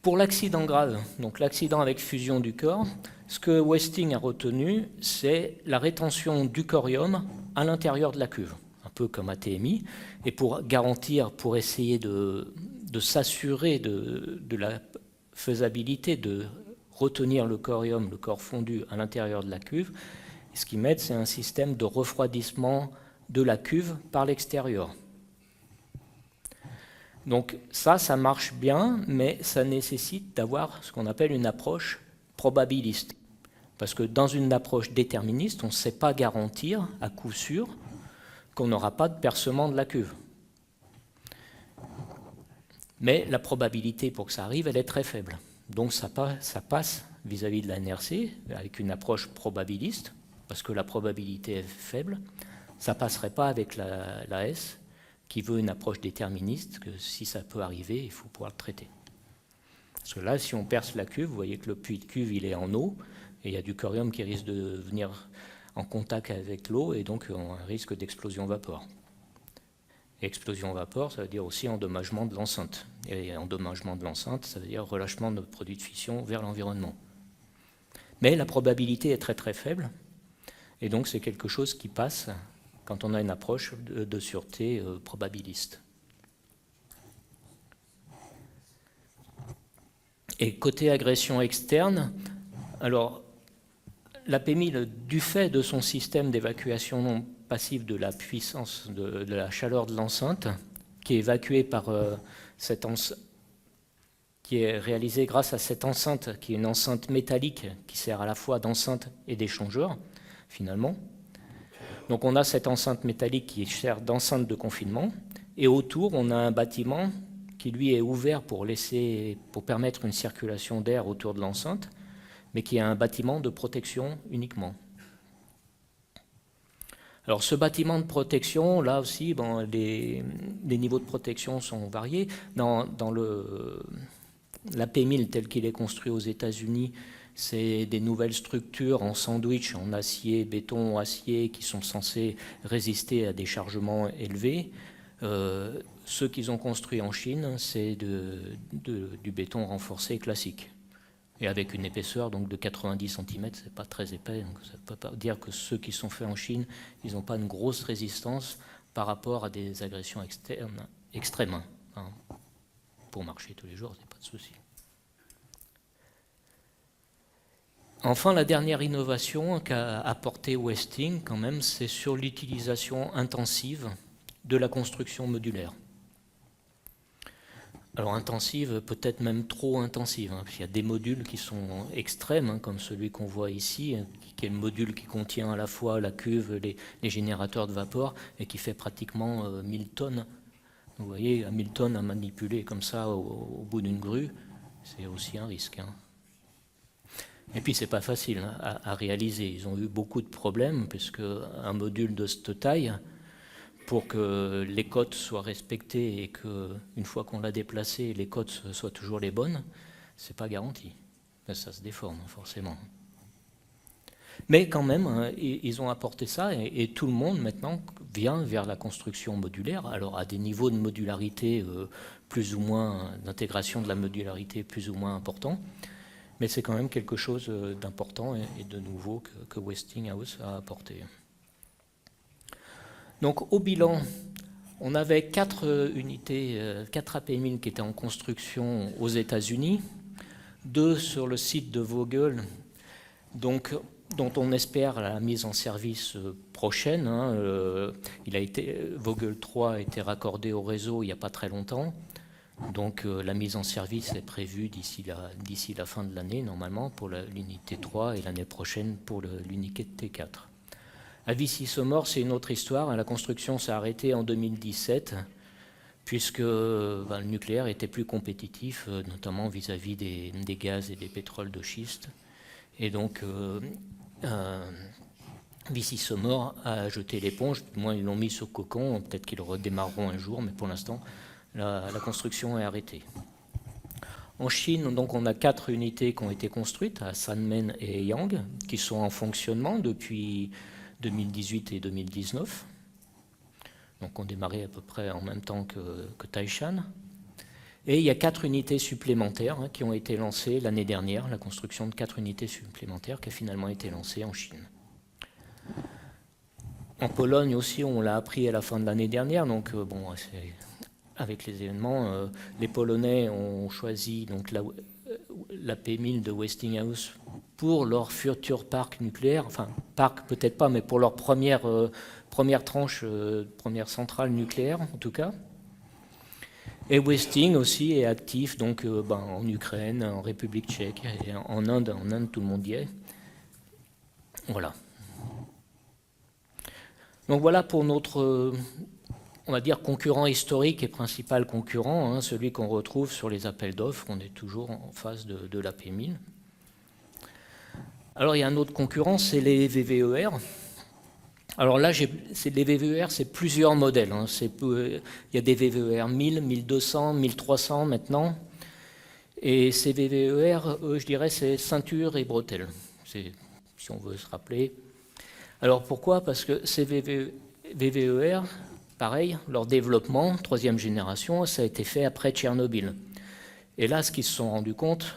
Pour l'accident grave, donc l'accident avec fusion du corps, ce que Westing a retenu, c'est la rétention du corium à l'intérieur de la cuve, un peu comme ATMI, et pour garantir, pour essayer de s'assurer de la faisabilité de retenir le corium, le corps fondu à l'intérieur de la cuve, ce qu'ils mettent, c'est un système de refroidissement de la cuve par l'extérieur. Donc ça marche bien, mais ça nécessite d'avoir ce qu'on appelle une approche probabiliste. Parce que dans une approche déterministe, on ne sait pas garantir à coup sûr qu'on n'aura pas de percement de la cuve. Mais la probabilité pour que ça arrive, elle est très faible. Donc ça passe vis-à-vis de la NRC avec une approche probabiliste, parce que la probabilité est faible. Ça ne passerait pas avec la S, qui veut une approche déterministe, que si ça peut arriver, il faut pouvoir le traiter. Parce que là, si on perce la cuve, vous voyez que le puits de cuve, il est en eau, et il y a du corium qui risque de venir en contact avec l'eau, et donc on a un risque d'explosion vapeur. Et explosion vapeur, ça veut dire aussi endommagement de l'enceinte. Et endommagement de l'enceinte, ça veut dire relâchement de produits de fission vers l'environnement. Mais la probabilité est très très faible, et donc c'est quelque chose qui passe quand on a une approche de sûreté probabiliste. Et côté agression externe, alors l'APMI, du fait de son système d'évacuation non passive de la puissance, de la chaleur de l'enceinte, qui est évacuée par qui est réalisée grâce à cette enceinte, qui est une enceinte métallique qui sert à la fois d'enceinte et d'échangeur, finalement. Donc on a cette enceinte métallique qui sert d'enceinte de confinement, et autour on a un bâtiment qui lui est ouvert pour permettre une circulation d'air autour de l'enceinte, mais qui est un bâtiment de protection uniquement. Alors ce bâtiment de protection, là aussi, les niveaux de protection sont variés. Dans l'AP1000 tel qu'il est construit aux États-Unis, c'est des nouvelles structures en sandwich, en acier, béton, acier, qui sont censés résister à des chargements élevés. Ceux qu'ils ont construits en Chine, c'est du béton renforcé classique. Et avec une épaisseur donc, de 90 cm, c'est pas très épais. Donc ça ne peut pas dire que ceux qui sont faits en Chine, ils n'ont pas une grosse résistance par rapport à des agressions externes extrêmes. Hein. Pour marcher tous les jours, c'est pas de souci. Enfin, la dernière innovation qu'a apporté Westing, quand même, c'est sur l'utilisation intensive de la construction modulaire. Alors intensive, peut-être même trop intensive, parce qu'il y a des modules qui sont extrêmes, comme celui qu'on voit ici, qui est le module qui contient à la fois la cuve, les générateurs de vapeur, et qui fait pratiquement 1000 tonnes. Vous voyez, à 1000 tonnes à manipuler comme ça au bout d'une grue, c'est aussi un risque. Hein. Et puis c'est pas facile à réaliser. Ils ont eu beaucoup de problèmes, puisque un module de cette taille, pour que les cotes soient respectées et qu'une fois qu'on l'a déplacé, les cotes soient toujours les bonnes, c'est pas garanti. Ça se déforme forcément. Mais quand même, ils ont apporté ça et tout le monde maintenant vient vers la construction modulaire, alors à des niveaux de modularité plus ou moins, d'intégration de la modularité plus ou moins importants, mais c'est quand même quelque chose d'important et de nouveau que Westinghouse a apporté. Donc au bilan, on avait 4 unités, 4 AP1000 qui étaient en construction aux États-Unis. 2 sur le site de Vogel, donc, dont on espère la mise en service prochaine. Vogel 3 a été raccordé au réseau il n'y a pas très longtemps. Donc la mise en service est prévue d'ici la fin de l'année, normalement, pour l'unité 3 et l'année prochaine pour l'unité 4. À Vichy-Saumur, c'est une autre histoire. La construction s'est arrêtée en 2017, puisque le nucléaire était plus compétitif, notamment vis-à-vis des gaz et des pétroles de schiste. Et donc, Vichy-Saumur a jeté l'éponge, du moins ils l'ont mis sur cocon, peut-être qu'ils redémarreront un jour, mais pour l'instant, la construction est arrêtée. En Chine, donc, on a 4 unités qui ont été construites, à Sanmen et Yang, qui sont en fonctionnement depuis 2018 et 2019. Donc on démarrait à peu près en même temps que Taishan. Et il y a 4 unités supplémentaires qui ont été lancées l'année dernière, la construction de 4 unités supplémentaires qui a finalement été lancée en Chine. En Pologne aussi, on l'a appris à la fin de l'année dernière, donc avec les événements, les Polonais ont choisi donc la P1000 de Westinghouse pour leur futur parc nucléaire, enfin parc peut-être pas, mais pour leur première tranche, première centrale nucléaire en tout cas. Et Westing aussi est actif donc, en Ukraine, en République tchèque, et en Inde tout le monde y est. Voilà. Donc voilà pour notre, on va dire, concurrent historique et principal concurrent, celui qu'on retrouve sur les appels d'offres. On est toujours en face de la P1000. Alors il y a un autre concurrent, c'est les VVER. Alors là, les VVER, c'est plusieurs modèles. Il y a des VVER 1000, 1200, 1300 maintenant. Et ces VVER, je dirais, c'est ceinture et bretelles, si on veut se rappeler. Alors pourquoi? Parce que ces VVER, pareil, leur développement, 3e génération, ça a été fait après Tchernobyl. Et là, ce qu'ils se sont rendus compte,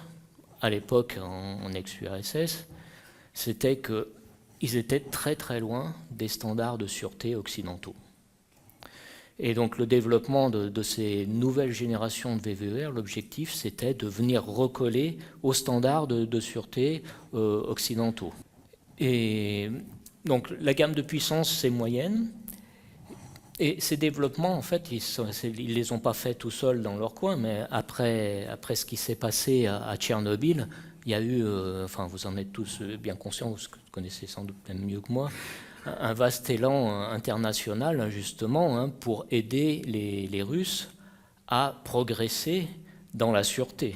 à l'époque en ex-URSS, c'était qu'ils étaient très très loin des standards de sûreté occidentaux. Et donc le développement de ces nouvelles générations de VVER, l'objectif c'était de venir recoller aux standards de sûreté occidentaux. Et donc la gamme de puissance c'est moyenne. Et ces développements, en fait, ils ne les ont pas faits tout seuls dans leur coin, mais après ce qui s'est passé à Tchernobyl, il y a eu, vous en êtes tous bien conscients, vous connaissez sans doute même mieux que moi, un vaste élan international, justement, pour aider les Russes à progresser dans la sûreté.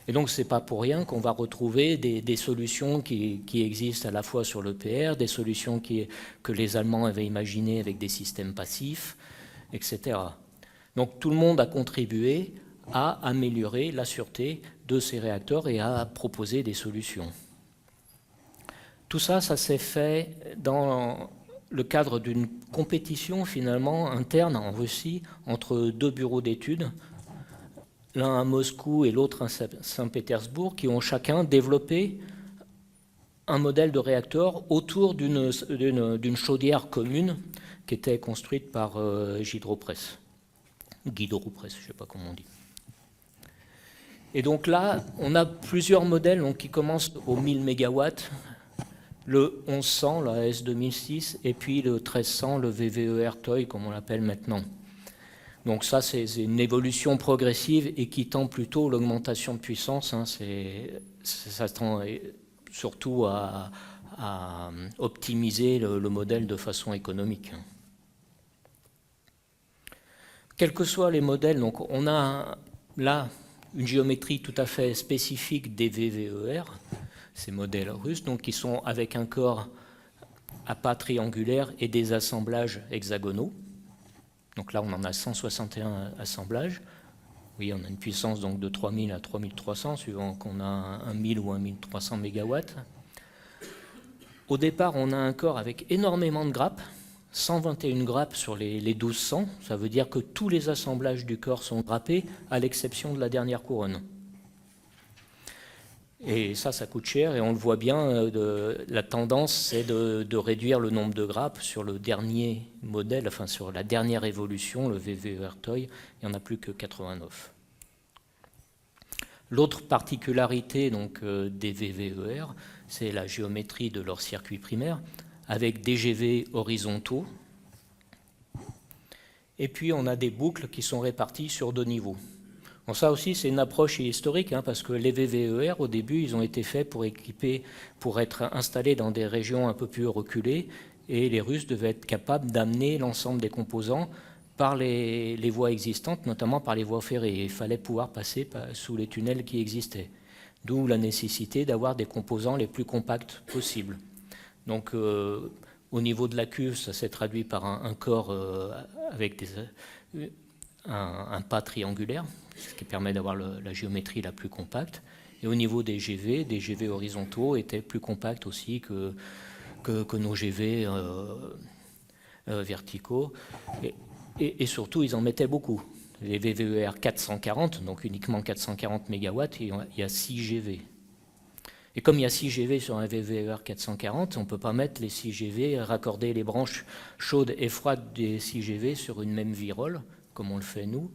Et donc, ce n'est pas pour rien qu'on va retrouver des solutions qui existent à la fois sur l'EPR, des solutions que les Allemands avaient imaginées avec des systèmes passifs, etc. Donc, tout le monde a contribué à améliorer la sûreté de ces réacteurs et à proposer des solutions. Tout ça, ça s'est fait dans le cadre d'une compétition, finalement, interne en Russie entre 2 bureaux d'études, l'un à Moscou et l'autre à Saint-Pétersbourg, qui ont chacun développé un modèle de réacteur autour d'une chaudière commune qui était construite par Gidropress, je ne sais pas comment on dit. Et donc là, on a plusieurs modèles qui commencent aux 1000 MW, le 1100, la S2006, et puis le 1300, le VVER Toy, comme on l'appelle maintenant. Donc ça, c'est une évolution progressive et qui tend plutôt l'augmentation de puissance. Ça tend surtout à optimiser le modèle de façon économique. Quels que soient les modèles, donc on a là une géométrie tout à fait spécifique des VVER, ces modèles russes, donc qui sont avec un corps à pas triangulaire et des assemblages hexagonaux. Donc là, on en a 161 assemblages. Oui, on a une puissance donc de 3000 à 3300, suivant qu'on a un 1000 ou un 1300 MW. Au départ, on a un corps avec énormément de grappes, 121 grappes sur les 1200. Ça veut dire que tous les assemblages du corps sont grappés, à l'exception de la dernière couronne. Et ça coûte cher, et on le voit bien, la tendance, c'est de réduire le nombre de grappes sur le dernier modèle, enfin sur la dernière évolution, le VVER Toy, il n'y en a plus que 89. L'autre particularité donc, des VVER, c'est la géométrie de leur circuit primaire, avec des GV horizontaux. Et puis on a des boucles qui sont réparties sur 2 niveaux. Bon, ça aussi, c'est une approche historique, hein, parce que les VVER, au début, ils ont été faits pour être installés dans des régions un peu plus reculées, et les Russes devaient être capables d'amener l'ensemble des composants par les voies existantes, notamment par les voies ferrées. Et il fallait pouvoir passer sous les tunnels qui existaient. D'où la nécessité d'avoir des composants les plus compacts possibles. Donc, au niveau de la cuve, ça s'est traduit par un corps avec un pas triangulaire, ce qui permet d'avoir la géométrie la plus compacte. Et au niveau des GV horizontaux étaient plus compacts aussi que nos GV verticaux. Et surtout, ils en mettaient beaucoup. Les VVER 440, donc uniquement 440 MW, il y a 6 GV. Et comme il y a 6 GV sur un VVER 440, on ne peut pas mettre les 6 GV, raccorder les branches chaudes et froides des 6 GV sur une même virole, comme on le fait nous.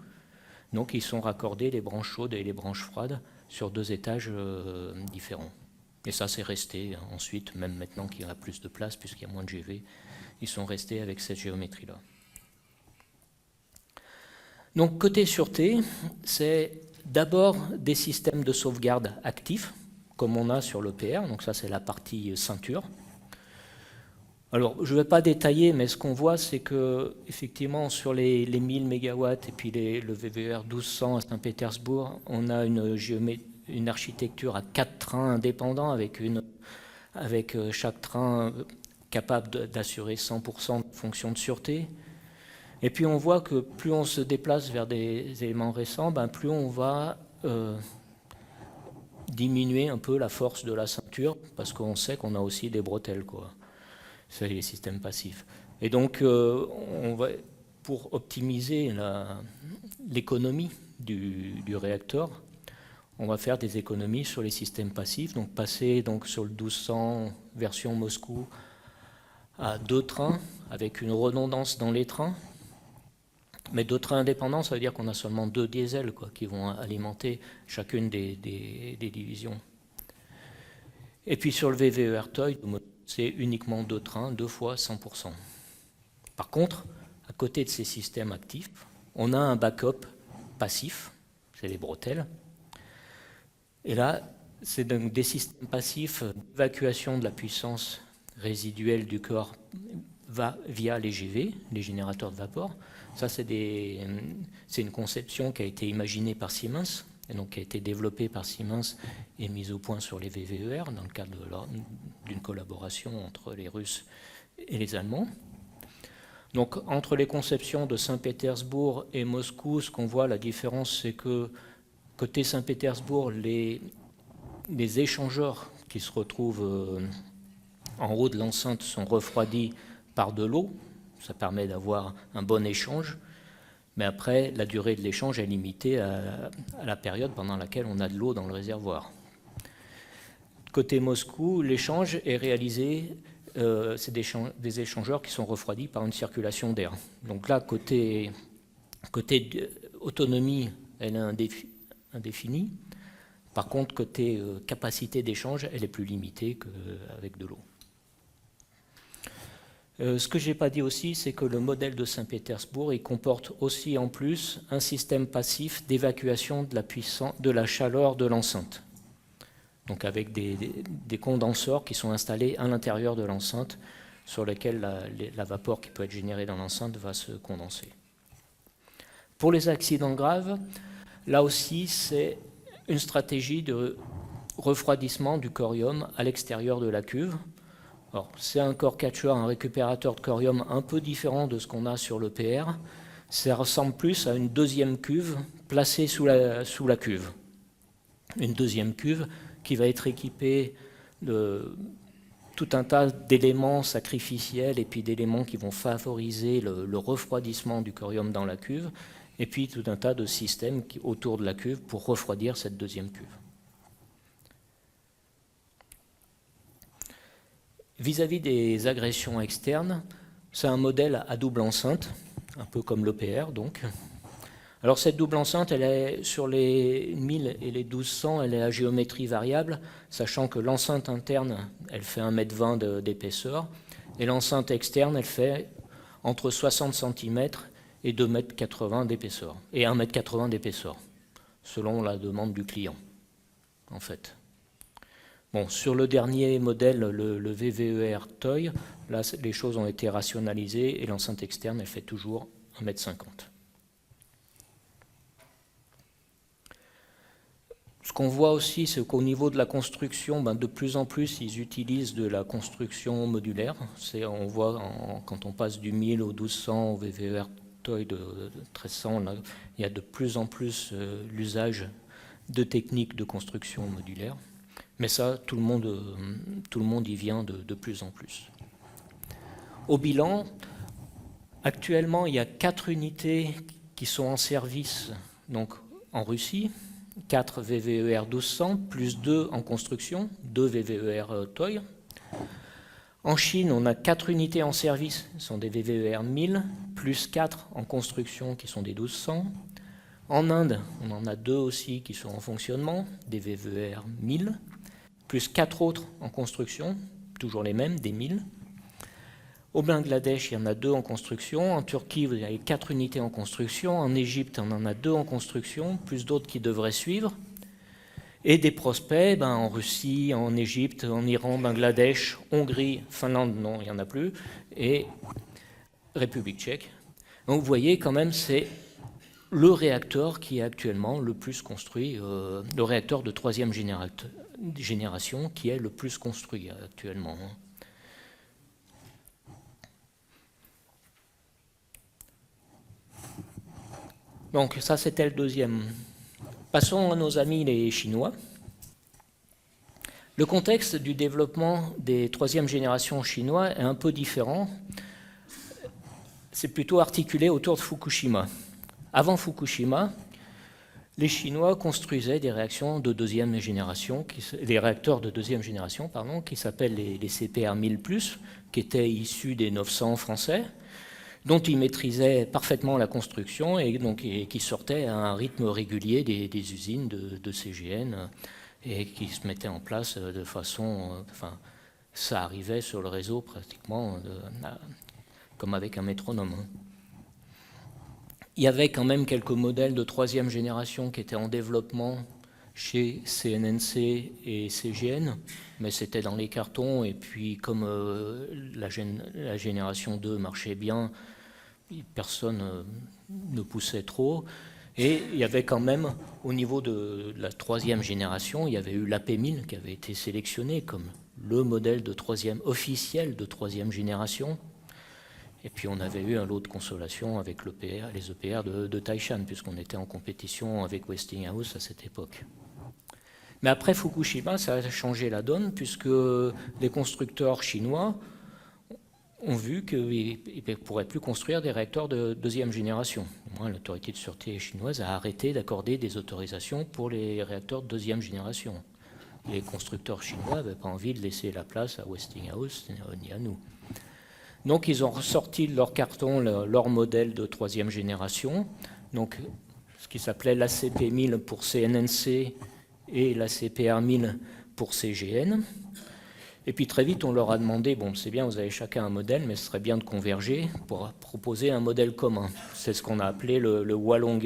Donc ils sont raccordés, les branches chaudes et les branches froides, sur 2 étages différents. Et ça, c'est resté ensuite, même maintenant qu'il y a plus de place, puisqu'il y a moins de GV, ils sont restés avec cette géométrie-là. Donc côté sûreté, c'est d'abord des systèmes de sauvegarde actifs, comme on a sur l'EPR, donc ça c'est la partie ceinture. Alors je ne vais pas détailler, mais ce qu'on voit c'est que effectivement sur les 1000 MW et puis le VVER 1200 à Saint-Pétersbourg, on a une architecture à 4 trains indépendants avec chaque train capable d'assurer 100% de fonction de sûreté. Et puis on voit que plus on se déplace vers des éléments récents, plus on va diminuer un peu la force de la ceinture, parce qu'on sait qu'on a aussi des bretelles, quoi. C'est les systèmes passifs. Et donc, pour optimiser l'économie du réacteur, on va faire des économies sur les systèmes passifs, donc passer sur le 1200 version Moscou à 2 trains, avec une redondance dans les trains. Mais 2 trains indépendants, ça veut dire qu'on a seulement 2 diesels qui vont alimenter chacune des divisions. Et puis sur le VVER Toy, c'est uniquement 2 trains, 2 fois 100%. Par contre, à côté de ces systèmes actifs, on a un backup passif, c'est les bretelles. Et là, c'est donc des systèmes passifs d'évacuation de la puissance résiduelle du corps via les GV, les générateurs de vapeur. Ça, c'est une conception qui a été imaginée par Siemens, et donc qui a été développée par Siemens et mise au point sur les VVER dans le cadre d'une collaboration entre les Russes et les Allemands. Donc, entre les conceptions de Saint-Pétersbourg et Moscou, ce qu'on voit, la différence, c'est que côté Saint-Pétersbourg, les échangeurs qui se retrouvent en haut de l'enceinte sont refroidis par de l'eau. Ça permet d'avoir un bon échange, mais après, la durée de l'échange est limitée à la période pendant laquelle on a de l'eau dans le réservoir. Côté Moscou, l'échange est réalisé, c'est des échangeurs qui sont refroidis par une circulation d'air. Donc là, côté autonomie, elle est indéfinie. Par contre, côté capacité d'échange, elle est plus limitée qu'avec de l'eau. Ce que je n'ai pas dit aussi, c'est que le modèle de Saint-Pétersbourg, il comporte aussi en plus un système passif d'évacuation de la chaleur de l'enceinte. Donc avec des condenseurs qui sont installés à l'intérieur de l'enceinte, sur lesquels la vapeur qui peut être générée dans l'enceinte va se condenser. Pour les accidents graves, là aussi, c'est une stratégie de refroidissement du corium à l'extérieur de la cuve. Alors, c'est un core catcher, un récupérateur de corium un peu différent de ce qu'on a sur l'EPR. Ça ressemble plus à une deuxième cuve placée sous la cuve. Une deuxième cuve qui va être équipée de tout un tas d'éléments sacrificiels et puis d'éléments qui vont favoriser le refroidissement du corium dans la cuve, et puis tout un tas de systèmes autour de la cuve pour refroidir cette deuxième cuve. Vis-à-vis des agressions externes, c'est un modèle à double enceinte, un peu comme l'EPR donc. Alors cette double enceinte, elle est sur les 1000 et les 1200, elle est à géométrie variable, sachant que l'enceinte interne, elle fait 1,20 m d'épaisseur, et l'enceinte externe, elle fait entre 60 cm et 2,80 m d'épaisseur, et 1,80 m d'épaisseur, selon la demande du client, en fait. Bon, sur le dernier modèle, le VVER Toy, là, les choses ont été rationalisées, et l'enceinte externe, elle fait toujours 1,50 m. Ce qu'on voit aussi, c'est qu'au niveau de la construction, de plus en plus, ils utilisent de la construction modulaire. On voit quand on passe du 1000 au 1200 au VVER Toy de 1300, là, il y a de plus en plus l'usage de techniques de construction modulaire. Mais ça, tout le monde y vient de plus en plus. Au bilan, actuellement, il y a 4 unités qui sont en service donc, en Russie. 4 VVER 1200, plus 2 en construction, 2 VVER Toy. En Chine, on a 4 unités en service, ce sont des VVER 1000, plus 4 en construction qui sont des 1200. En Inde, on en a 2 aussi qui sont en fonctionnement, des VVER 1000, plus 4 autres en construction, toujours les mêmes, des 1000. Au Bangladesh, il y en a 2 en construction. En Turquie, vous avez 4 unités en construction. En Égypte, on en a 2 en construction, plus d'autres qui devraient suivre. Et des prospects en Russie, en Égypte, en Iran, Bangladesh, Hongrie, Finlande, non, il n'y en a plus, et République tchèque. Donc vous voyez quand même, c'est le réacteur qui est actuellement le plus construit, le réacteur de 3e génération qui est le plus construit actuellement. Donc ça, c'était le deuxième. Passons à nos amis les Chinois. Le contexte du développement des 3e générations chinois est un peu différent. C'est plutôt articulé autour de Fukushima. Avant Fukushima, les Chinois construisaient des réactions de 2e génération, des réacteurs de 2e génération, qui s'appellent les CPR 1000+, qui étaient issus des 900 français, dont ils maîtrisaient parfaitement la construction et qui sortaient à un rythme régulier des usines de CGN et qui se mettaient en place de façon... ça arrivait sur le réseau pratiquement comme avec un métronome. Il y avait quand même quelques modèles de 3e génération qui étaient en développement chez CNNC et CGN, mais c'était dans les cartons, et puis comme la génération 2 marchait bien, personne ne poussait trop. Et il y avait quand même, au niveau de la 3e génération, il y avait eu l'AP1000 qui avait été sélectionné comme le modèle de officiel de 3e génération. Et puis on avait eu un lot de consolation avec les EPR de Taishan, puisqu'on était en compétition avec Westinghouse à cette époque. Mais après Fukushima, ça a changé la donne, puisque les constructeurs chinois ont vu qu'ils ne pourraient plus construire des réacteurs de 2e génération. Au moins, l'autorité de sûreté chinoise a arrêté d'accorder des autorisations pour les réacteurs de 2e génération. Les constructeurs chinois n'avaient pas envie de laisser la place à Westinghouse ni à nous. Donc ils ont ressorti de leur carton leur modèle de 3e génération, donc ce qui s'appelait l'ACP1000 pour CNNC et l'ACPR1000 pour CGN. Et puis très vite on leur a demandé, bon c'est bien, vous avez chacun un modèle, mais ce serait bien de converger pour proposer un modèle commun. C'est ce qu'on a appelé le Hualong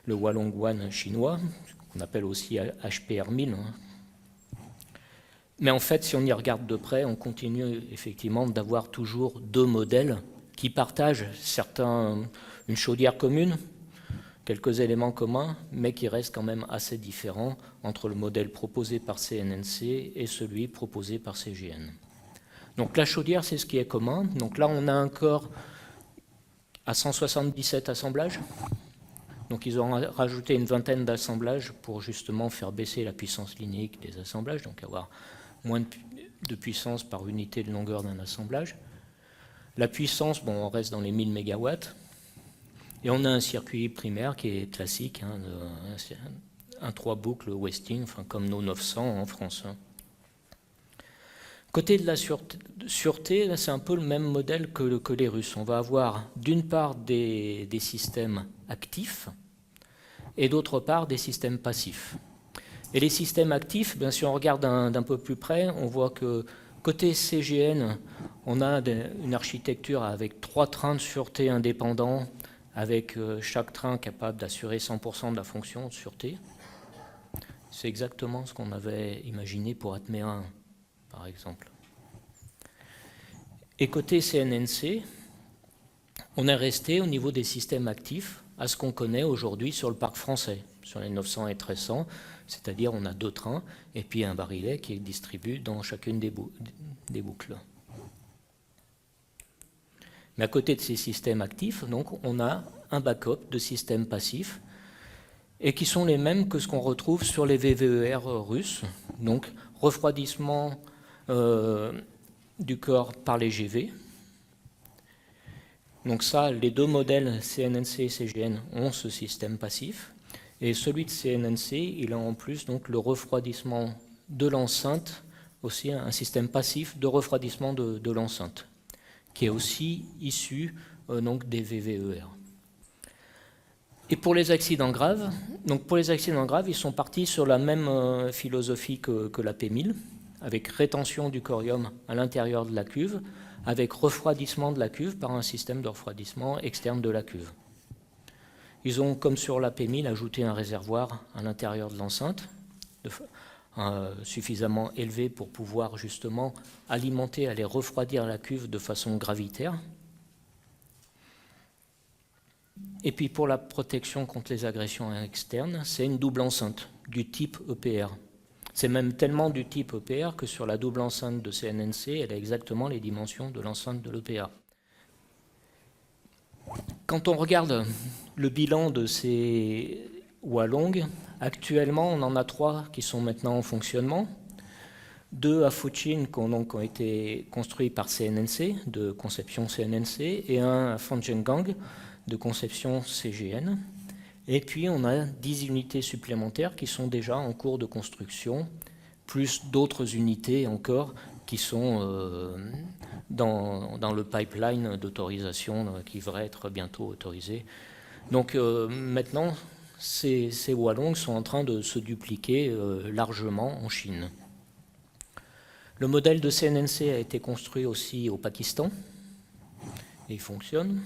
One chinois, qu'on appelle aussi HPR1000. Mais en fait, si on y regarde de près, on continue effectivement d'avoir toujours 2 modèles qui partagent une chaudière commune, quelques éléments communs, mais qui restent quand même assez différents entre le modèle proposé par CNNC et celui proposé par CGN. Donc la chaudière, c'est ce qui est commun. Donc là, on a un corps à 177 assemblages. Donc ils ont rajouté une vingtaine d'assemblages pour justement faire baisser la puissance linéique des assemblages, donc avoir moins de puissance par unité de longueur d'un assemblage. La puissance, on reste dans les 1000 MW. Et on a un circuit primaire qui est classique, un 3 boucles Westing, comme nos 900 en France. Côté de la sûreté, c'est un peu le même modèle que les Russes. On va avoir d'une part des systèmes actifs et d'autre part des systèmes passifs. Et les systèmes actifs, bien, si on regarde d'un peu plus près, on voit que côté CGN, on a une architecture avec 3 trains de sûreté indépendants, avec chaque train capable d'assurer 100% de la fonction de sûreté. C'est exactement ce qu'on avait imaginé pour Atmea 1, par exemple. Et côté CNNC, on est resté au niveau des systèmes actifs à ce qu'on connaît aujourd'hui sur le parc français, sur les 900 et 1300, c'est-à-dire on a 2 trains et puis un barillet qui est distribué dans chacune des boucles. Mais à côté de ces systèmes actifs, donc, on a un backup de systèmes passifs et qui sont les mêmes que ce qu'on retrouve sur les VVER russes, donc refroidissement du corps par les GV. Donc ça, les 2 modèles CNNC et CGN ont ce système passif, et celui de CNNC, il a en plus donc le refroidissement de l'enceinte, aussi un système passif de refroidissement de l'enceinte, qui est aussi issu donc des VVER. Et pour les accidents graves, ils sont partis sur la même philosophie que la P1000, avec rétention du corium à l'intérieur de la cuve, avec refroidissement de la cuve par un système de refroidissement externe de la cuve. Ils ont, comme sur la P1000, ajouté un réservoir à l'intérieur de l'enceinte, suffisamment élevé pour pouvoir justement alimenter, aller refroidir la cuve de façon gravitaire. Et puis pour la protection contre les agressions externes, c'est une double enceinte du type EPR. C'est même tellement du type EPR que sur la double enceinte de CNNC, elle a exactement les dimensions de l'enceinte de l'EPR. Quand on regarde le bilan de ces Hualong, actuellement on en a 3 qui sont maintenant en fonctionnement. 2 à Fuchin qui ont été construits par CNNC, de conception CNNC, et un à Fangzhengang, de conception CGN. Et puis on a 10 unités supplémentaires qui sont déjà en cours de construction, plus d'autres unités encore qui sont dans le pipeline d'autorisation qui devrait être bientôt autorisé. Donc maintenant, ces Hualong sont en train de se dupliquer largement en Chine. Le modèle de CNNC a été construit aussi au Pakistan et il fonctionne.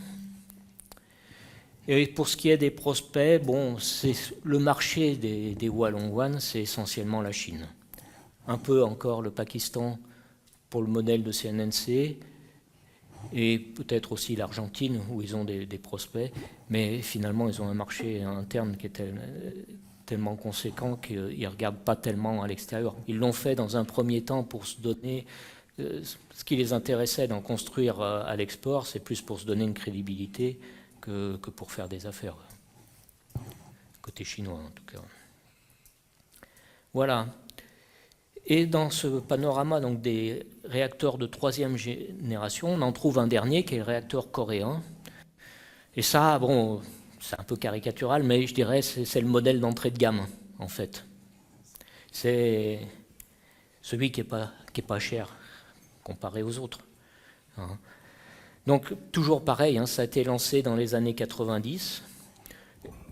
Et pour ce qui est des prospects, bon, le marché des Hualong One, c'est essentiellement la Chine. Un peu encore le Pakistan pour le modèle de CNNC, et peut-être aussi l'Argentine où ils ont des prospects, mais finalement ils ont un marché interne qui est tellement conséquent qu'ils ne regardent pas tellement à l'extérieur. Ils l'ont fait dans un premier temps pour se donner... ce qui les intéressait d'en construire à l'export, c'est plus pour se donner une crédibilité que pour faire des affaires. Côté chinois, en tout cas. Voilà. Et dans ce panorama donc, des réacteurs de 3e génération, on en trouve un dernier qui est le réacteur coréen. Et ça, bon, c'est un peu caricatural, mais je dirais que c'est le modèle d'entrée de gamme, en fait. C'est celui qui est pas cher comparé aux autres. Hein. Donc, toujours pareil, hein, ça a été lancé dans les années 90.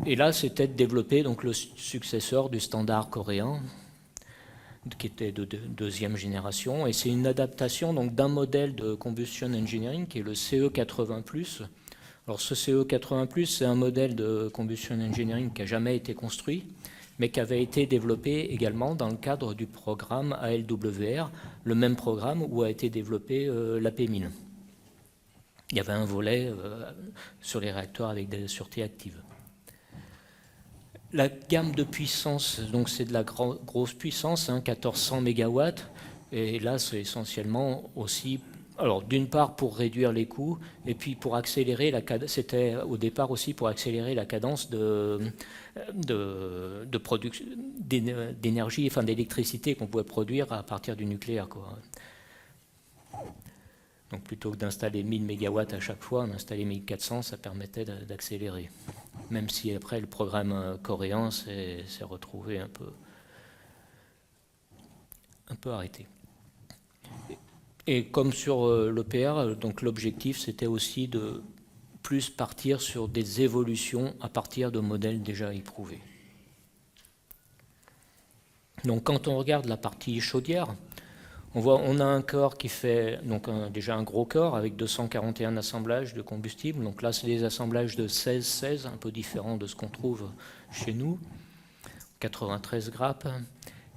Et là, c'était de développer donc, le successeur du standard coréen, qui était de 2e génération. Et c'est une adaptation donc, d'un modèle de combustion engineering qui est le CE80+. Alors, ce CE80+, c'est un modèle de combustion engineering qui n'a jamais été construit, mais qui avait été développé également dans le cadre du programme ALWR, le même programme où a été développé la P1000. Il y avait un volet sur les réacteurs avec des sûretés actives. La gamme de puissance, donc c'est de la grosse puissance, 1400 MW, et là c'est essentiellement aussi, alors d'une part pour réduire les coûts, et puis pour accélérer la cadence, c'était au départ aussi pour accélérer la cadence de production d'énergie, enfin d'électricité qu'on pouvait produire à partir du nucléaire, quoi. Donc plutôt que d'installer 1000 MW à chaque fois, on installait 1400, ça permettait d'accélérer. Même si après le programme coréen s'est retrouvé un peu arrêté. Et comme sur l'EPR, donc l'objectif c'était aussi de plus partir sur des évolutions à partir de modèles déjà éprouvés. Donc quand on regarde la partie chaudière, on a un corps qui fait donc déjà un gros corps avec 241 assemblages de combustible. Donc là, c'est des assemblages de 16-16, un peu différents de ce qu'on trouve chez nous, 93 grappes.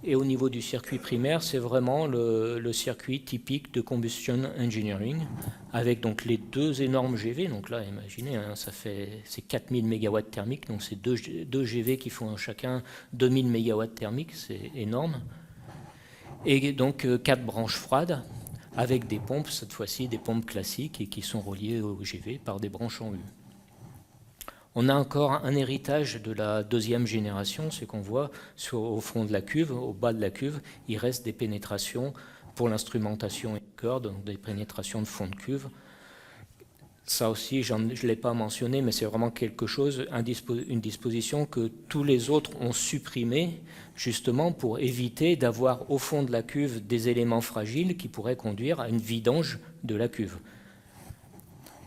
Et au niveau du circuit primaire, c'est vraiment le circuit typique de combustion engineering, avec donc les deux énormes GV. Donc là, imaginez, hein, c'est 4000 MW thermiques, donc c'est deux GV qui font chacun 2000 MW thermiques, c'est énorme. Et donc 4 branches froides, avec des pompes, cette fois-ci des pompes classiques, et qui sont reliées au GV par des branches en U. On a encore un héritage de la deuxième génération, ce qu'on voit au fond de la cuve, au bas de la cuve, il reste des pénétrations pour l'instrumentation et le corps, donc des pénétrations de fond de cuve. Ça aussi, je ne l'ai pas mentionné, mais c'est vraiment quelque chose, une disposition que tous les autres ont supprimée, justement pour éviter d'avoir au fond de la cuve des éléments fragiles qui pourraient conduire à une vidange de la cuve.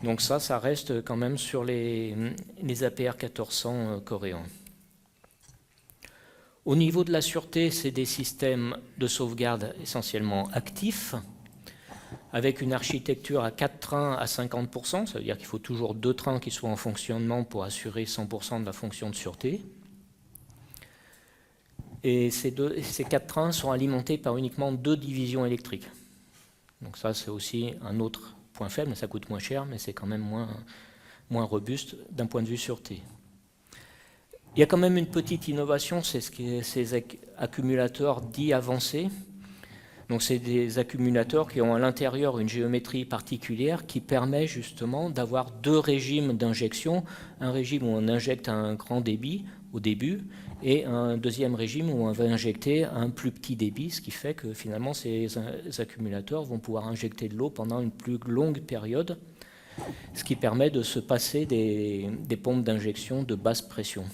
Donc ça reste quand même sur les APR 1400 coréens. Au niveau de la sûreté, c'est des systèmes de sauvegarde essentiellement actifs, avec une architecture à 4 trains à 50%, ça veut dire qu'il faut toujours 2 trains qui soient en fonctionnement pour assurer 100% de la fonction de sûreté. Et ces 4 trains sont alimentés par uniquement 2 divisions électriques. Donc ça, c'est aussi un autre point faible, mais ça coûte moins cher, mais c'est quand même moins robuste d'un point de vue sûreté. Il y a quand même une petite innovation, c'est ces accumulateurs dits avancés. Donc c'est des accumulateurs qui ont à l'intérieur une géométrie particulière qui permet justement d'avoir 2 régimes d'injection. Un régime où on injecte un grand débit au début et un deuxième régime où on va injecter un plus petit débit, ce qui fait que finalement ces accumulateurs vont pouvoir injecter de l'eau pendant une plus longue période, ce qui permet de se passer des pompes d'injection de basse pression.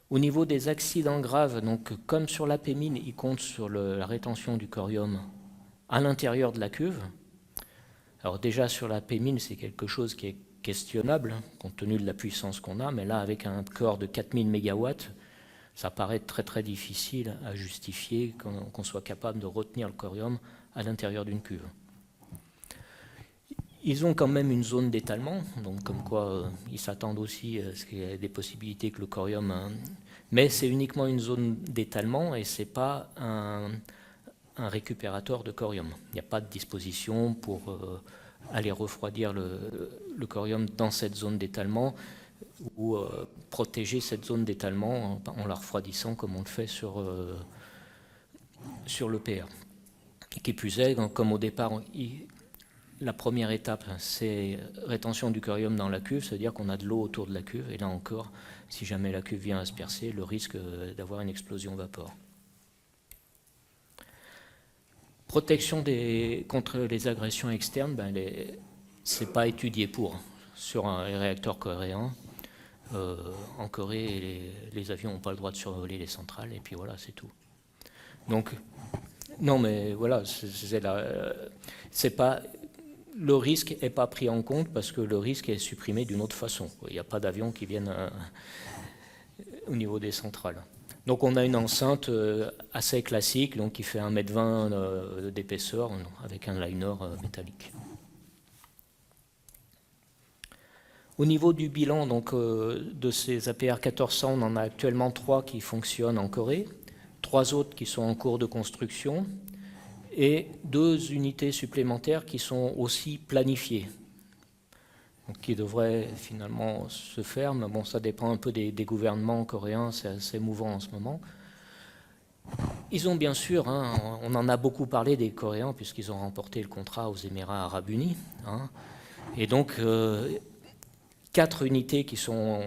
Au niveau des accidents graves, donc comme sur l'apémine, ils comptent sur la rétention du corium à l'intérieur de la cuve. Alors déjà sur l'apémine, c'est quelque chose qui est questionnable, compte tenu de la puissance qu'on a, mais là avec un corps de 4000 MW, ça paraît très très difficile à justifier qu'on soit capable de retenir le corium à l'intérieur d'une cuve. Ils ont quand même une zone d'étalement, donc comme quoi ils s'attendent aussi à ce qu'il y ait des possibilités que le corium... mais c'est uniquement une zone d'étalement et ce n'est pas un récupérateur de corium. Il n'y a pas de disposition pour aller refroidir le corium dans cette zone d'étalement ou protéger cette zone d'étalement en la refroidissant comme on le fait sur l'EPR. Qui plus est, comme au départ... La première étape, c'est rétention du corium dans la cuve, c'est-à-dire qu'on a de l'eau autour de la cuve, et là encore, si jamais la cuve vient à se percer, le risque d'avoir une explosion vapeur. Protection contre les agressions externes, ce n'est pas étudié sur un réacteur coréen. En Corée, les avions n'ont pas le droit de survoler les centrales, et puis voilà, c'est tout. Donc, non, mais voilà, c'est pas... Le risque n'est pas pris en compte parce que le risque est supprimé d'une autre façon. Il n'y a pas d'avions qui viennent au niveau des centrales. Donc on a une enceinte assez classique, donc qui fait 1,20 m d'épaisseur avec un liner métallique. Au niveau du bilan donc, de ces APR 1400, on en a actuellement 3 qui fonctionnent en Corée, 3 autres qui sont en cours de construction, et 2 unités supplémentaires qui sont aussi planifiées, donc qui devraient finalement se faire, mais bon, ça dépend un peu des gouvernements coréens, c'est assez mouvant en ce moment. Ils ont bien sûr, on en a beaucoup parlé des Coréens, puisqu'ils ont remporté le contrat aux Émirats Arabes Unis, et donc 4 unités qui sont...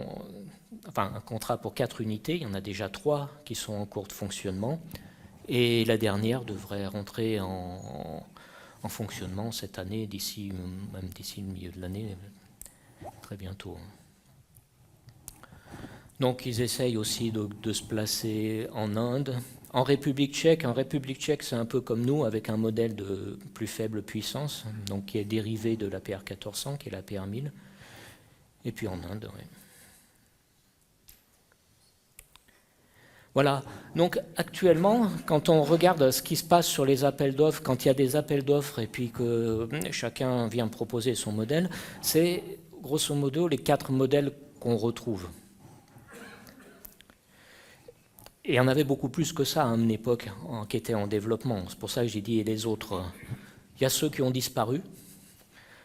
Enfin, un contrat pour 4 unités, il y en a déjà 3 qui sont en cours de fonctionnement, et la dernière devrait rentrer en fonctionnement cette année, même d'ici le milieu de l'année, très bientôt. Donc ils essayent aussi de se placer en Inde, En République tchèque, c'est un peu comme nous, avec un modèle de plus faible puissance, donc qui est dérivé de la PR1400, qui est la PR1000. Et puis en Inde, oui. Voilà, donc actuellement, quand on regarde ce qui se passe sur les appels d'offres, quand il y a des appels d'offres et puis que chacun vient proposer son modèle, c'est grosso modo les 4 modèles qu'on retrouve. Et il y en avait beaucoup plus que ça à une époque qui était en développement. C'est pour ça que j'ai dit et les autres. Il y a ceux qui ont disparu.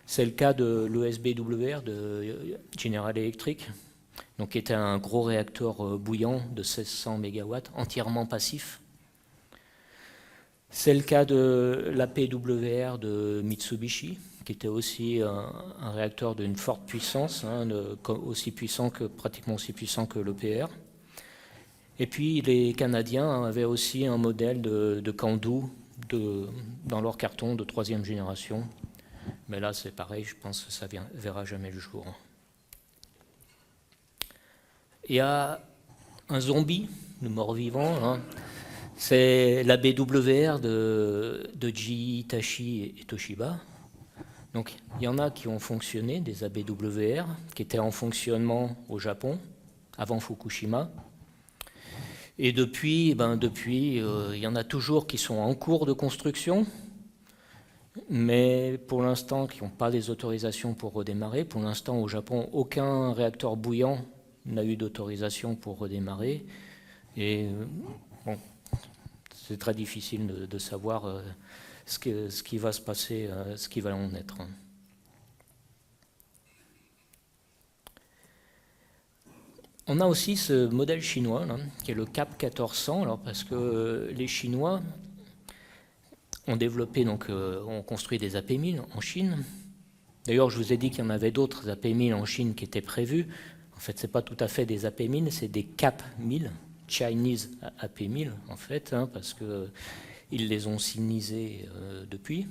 C'est le cas de l'ESBWR de General Electric, donc qui était un gros réacteur bouillant de 1600 MW, entièrement passif. C'est le cas de l'APWR de Mitsubishi, qui était aussi un réacteur d'une forte puissance, pratiquement aussi puissant que l'EPR. Et puis les Canadiens avaient aussi un modèle de Candu dans leur carton de 3e génération. Mais là, c'est pareil, je pense que ça ne verra jamais le jour. Il y a un zombie, le mort-vivant, hein. C'est la BWR de GE, Hitachi et Toshiba. Donc, il y en a qui ont fonctionné, des ABWR, qui étaient en fonctionnement au Japon, avant Fukushima. Et depuis, il y en a toujours qui sont en cours de construction, mais pour l'instant, qui n'ont pas des autorisations pour redémarrer. Pour l'instant, au Japon, aucun réacteur bouillant n'a eu d'autorisation pour redémarrer. Et bon, c'est très difficile de savoir ce qui va se passer, ce qui va en être. On a aussi ce modèle chinois, là, qui est le CAP 1400, alors parce que les Chinois ont développé, donc ont construit des AP1000 en Chine. D'ailleurs, je vous ai dit qu'il y en avait d'autres AP1000 en Chine qui étaient prévus. En fait, ce n'est pas tout à fait des AP1000, c'est des CAP 1000, Chinese AP1000, en fait, hein, parce qu'ils les ont sinisés depuis.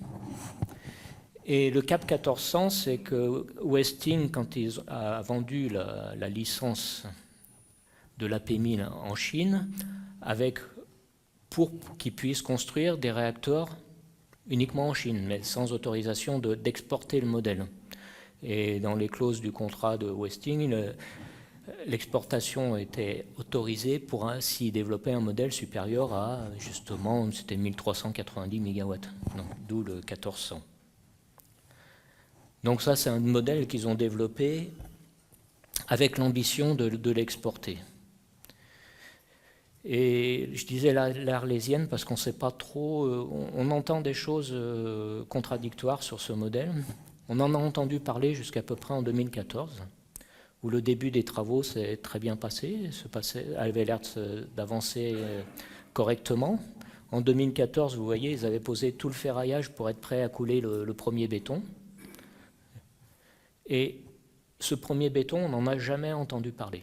Et le CAP 1400, c'est que Westing, quand il a vendu la licence de l'AP1000 en Chine, pour qu'ils puissent construire des réacteurs uniquement en Chine, mais sans autorisation d'exporter le modèle. Et dans les clauses du contrat de Westing, l'exportation était autorisée pour ainsi développer un modèle supérieur à, justement, c'était 1390 MW, d'où le 1400. Donc ça, c'est un modèle qu'ils ont développé avec l'ambition de l'exporter. Et je disais l'Arlésienne parce qu'on ne sait pas trop, on entend des choses contradictoires sur ce modèle. On en a entendu parler jusqu'à peu près en 2014, où le début des travaux s'est très bien passé, avait l'air d'avancer correctement. En 2014, vous voyez, ils avaient posé tout le ferraillage pour être prêts à couler le premier béton. Et ce premier béton, on n'en a jamais entendu parler.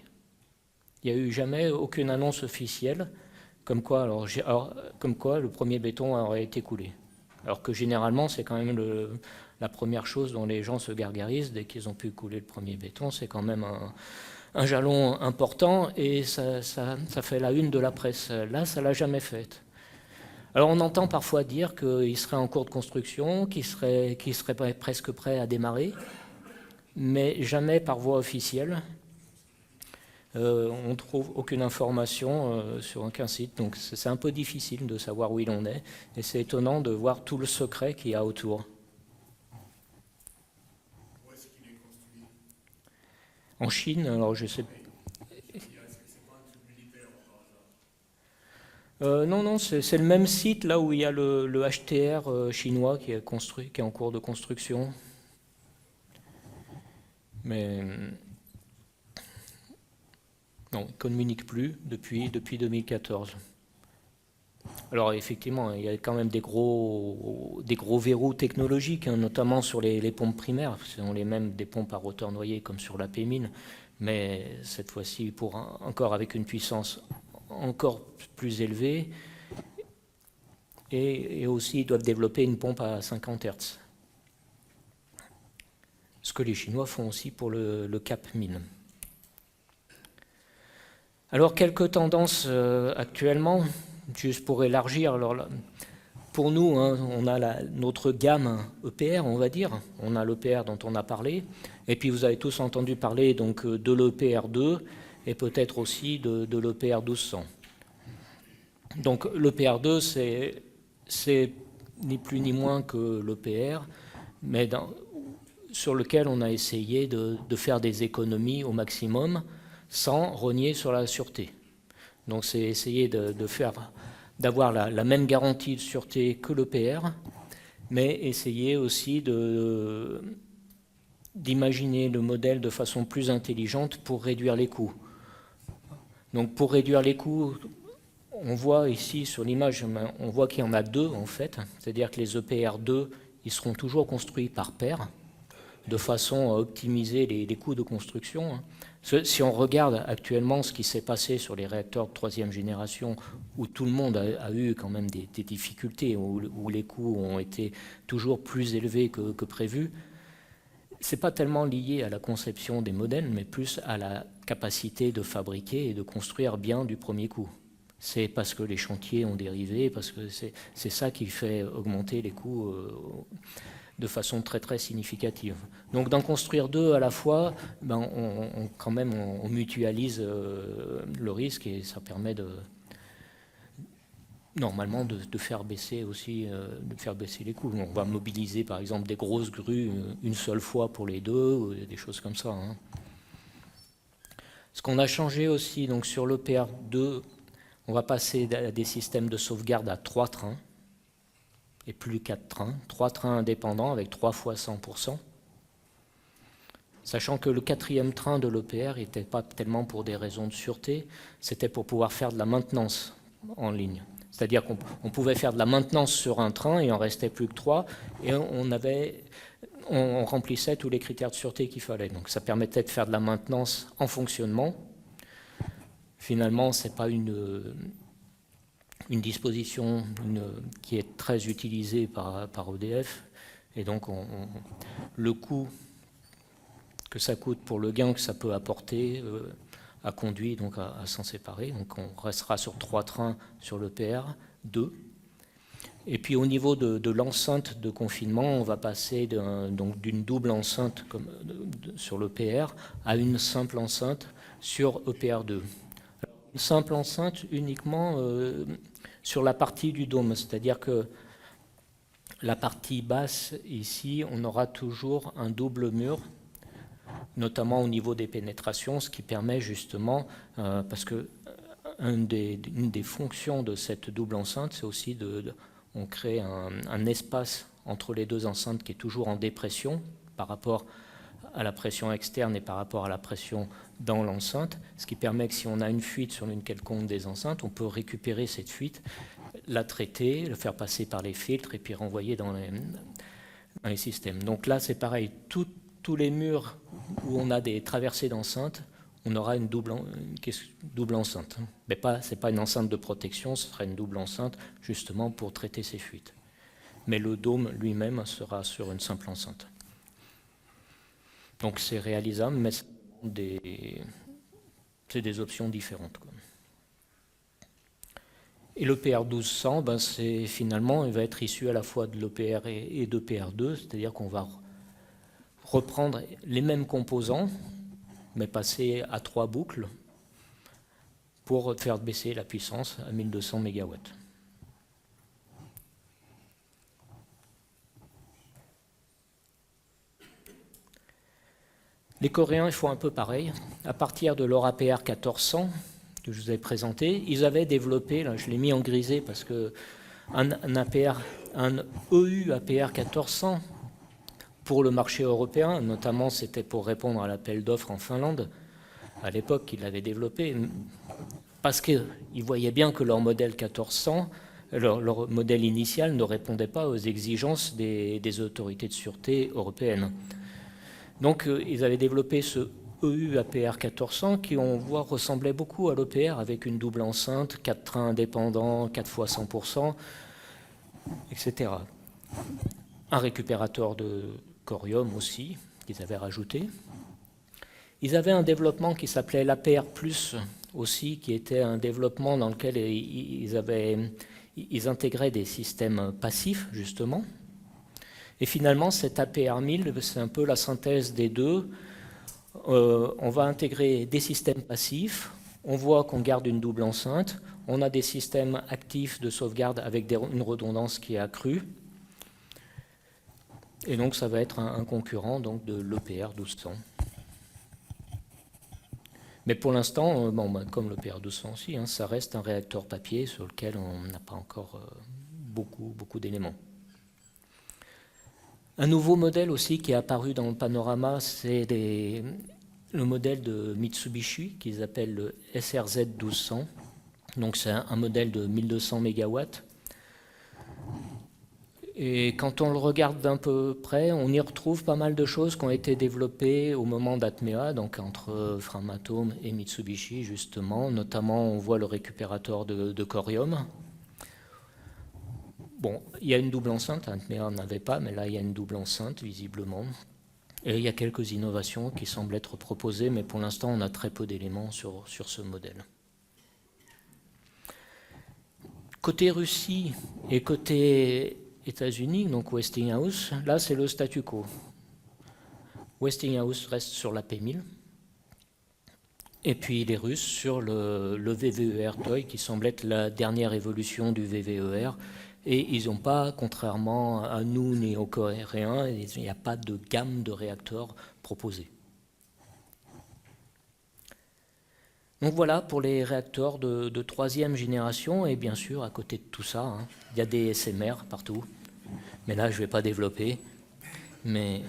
Il n'y a eu jamais aucune annonce officielle comme quoi le premier béton aurait été coulé. Alors que généralement, c'est quand même la première chose dont les gens se gargarisent dès qu'ils ont pu couler le premier béton. C'est quand même un jalon important et ça fait la une de la presse. Là, ça ne l'a jamais fait. Alors on entend parfois dire qu'il serait en cours de construction, qu'il serait presque prêt à démarrer, mais jamais par voie officielle. On ne trouve aucune information sur aucun site, donc c'est un peu difficile de savoir où il en est, et c'est étonnant de voir tout le secret qu'il y a autour. Où est-ce qu'il est construit? En Chine, alors je sais. C'est pas un truc militaire par hasard? Non, c'est le même site là où il y a le HTR chinois qui est en cours de construction. Mais non, il ne communique plus depuis 2014. Alors effectivement, il y a quand même des gros verrous technologiques, hein, notamment sur les pompes primaires. Ce sont les mêmes des pompes à rotor noyé comme sur la P1000, mais cette fois-ci encore avec une puissance encore plus élevée. Et aussi, ils doivent développer une pompe à 50 Hz. Ce que les Chinois font aussi pour le CAP 1000. Alors, quelques tendances actuellement. juste pour élargir, alors là, pour nous, hein, on a notre gamme EPR, on va dire. On a l'EPR dont on a parlé. Et puis vous avez tous entendu parler donc, de l'EPR2 et peut-être aussi de l'EPR 1200. Donc l'EPR2, c'est ni plus ni moins que l'EPR, mais sur lequel on a essayé de faire des économies au maximum sans rogner sur la sûreté. Donc c'est essayer d'avoir la même garantie de sûreté que l'EPR, mais essayer aussi d'imaginer le modèle de façon plus intelligente pour réduire les coûts. Donc pour réduire les coûts, on voit ici sur l'image, on voit qu'il y en a deux en fait, c'est-à-dire que les EPR2, ils seront toujours construits par paire, de façon à optimiser les coûts de construction. Si on regarde actuellement ce qui s'est passé sur les réacteurs de troisième génération, où tout le monde a eu quand même des difficultés, où les coûts ont été toujours plus élevés que prévu, ce n'est pas tellement lié à la conception des modèles, mais plus à la capacité de fabriquer et de construire bien du premier coup. C'est parce que les chantiers ont dérivé, parce que c'est ça qui fait augmenter les coûts de façon très très significative. Donc d'en construire deux à la fois, quand même on mutualise le risque et ça permet normalement de faire baisser aussi de faire baisser les coûts. On va mobiliser par exemple des grosses grues une seule fois pour les deux, ou des choses comme ça. Hein. Ce qu'on a changé aussi donc sur l'EPR2, on va passer à des systèmes de sauvegarde à 3 trains. Et plus 4 trains, 3 trains indépendants avec 3 fois 100%, sachant que le 4e train de l'EPR n'était pas tellement pour des raisons de sûreté, c'était pour pouvoir faire de la maintenance en ligne. C'est-à-dire qu'on pouvait faire de la maintenance sur un train, et il en restait plus que 3, et on remplissait tous les critères de sûreté qu'il fallait. Donc ça permettait de faire de la maintenance en fonctionnement. Finalement, ce n'est pas une disposition qui est très utilisée par EDF, et donc le coût que ça coûte pour le gain que ça peut apporter a conduit donc à s'en séparer. Donc on restera sur 3 trains sur l'EPR, 2. Et puis au niveau de l'enceinte de confinement, on va passer d'une double enceinte sur l'EPR à une simple enceinte sur EPR2. Une simple enceinte uniquement sur la partie du dôme, c'est-à-dire que la partie basse, ici, on aura toujours un double mur, notamment au niveau des pénétrations, ce qui permet justement, parce que une des fonctions de cette double enceinte, c'est aussi on crée un espace entre les deux enceintes qui est toujours en dépression par rapport à la pression externe et par rapport à la pression dans l'enceinte, ce qui permet que si on a une fuite sur une quelconque des enceintes, on peut récupérer cette fuite, la traiter, le faire passer par les filtres et puis renvoyer dans les systèmes. Donc là, c'est pareil, tous les murs où on a des traversées d'enceinte, on aura une double enceinte. Mais ce n'est pas une enceinte de protection, ce sera une double enceinte justement pour traiter ces fuites. Mais le dôme lui-même sera sur une simple enceinte. Donc c'est réalisable, mais c'est des options différentes. Et l'EPR 1200, finalement, il va être issu à la fois de l'EPR et d'EPR2, c'est-à-dire qu'on va reprendre les mêmes composants, mais passer à 3 boucles pour faire baisser la puissance à 1200 MW. Les Coréens, ils font un peu pareil. À partir de leur APR 1400, que je vous ai présenté, ils avaient développé, là je l'ai mis en grisé parce que un EU APR 1400 pour le marché européen, notamment c'était pour répondre à l'appel d'offres en Finlande, à l'époque qu'ils l'avaient développé, parce qu'ils voyaient bien que leur modèle 1400, leur modèle initial ne répondait pas aux exigences des autorités de sûreté européennes. Donc ils avaient développé ce EU APR 1400 qui, on voit, ressemblait beaucoup à l'EPR avec une double enceinte, 4 trains indépendants, 4 fois 100%, etc. Un récupérateur de corium aussi, qu'ils avaient rajouté. Ils avaient un développement qui s'appelait l'APR+, aussi, qui était un développement dans lequel ils intégraient des systèmes passifs, justement. Et finalement, cet APR 1000, c'est un peu la synthèse des deux. On va intégrer des systèmes passifs, on voit qu'on garde une double enceinte, on a des systèmes actifs de sauvegarde avec une redondance qui est accrue. Et donc ça va être un concurrent donc, de l'EPR 1200. Mais pour l'instant, comme l'EPR 1200 aussi, ça reste un réacteur papier sur lequel on n'a pas encore beaucoup d'éléments. Un nouveau modèle aussi qui est apparu dans le panorama, c'est le modèle de Mitsubishi qu'ils appellent le SRZ 1200. Donc c'est un modèle de 1200 MW. Et quand on le regarde d'un peu près, on y retrouve pas mal de choses qui ont été développées au moment d'Atmea, donc entre Framatome et Mitsubishi justement. Notamment, on voit le récupérateur de corium. Bon, il y a une double enceinte, Atmea n'avait pas, mais là il y a une double enceinte visiblement. Et il y a quelques innovations qui semblent être proposées, mais pour l'instant on a très peu d'éléments sur ce modèle. Côté Russie et côté États-Unis, donc Westinghouse, là c'est le statu quo. Westinghouse reste sur la P1000, et puis les Russes sur le VVER TOI, qui semble être la dernière évolution du VVER. Et ils n'ont pas, contrairement à nous ni aux Coréens, il n'y a pas de gamme de réacteurs proposés. Donc voilà pour les réacteurs de troisième génération. Et bien sûr, à côté de tout ça, il y a des SMR partout. Mais là, je ne vais pas développer. Mais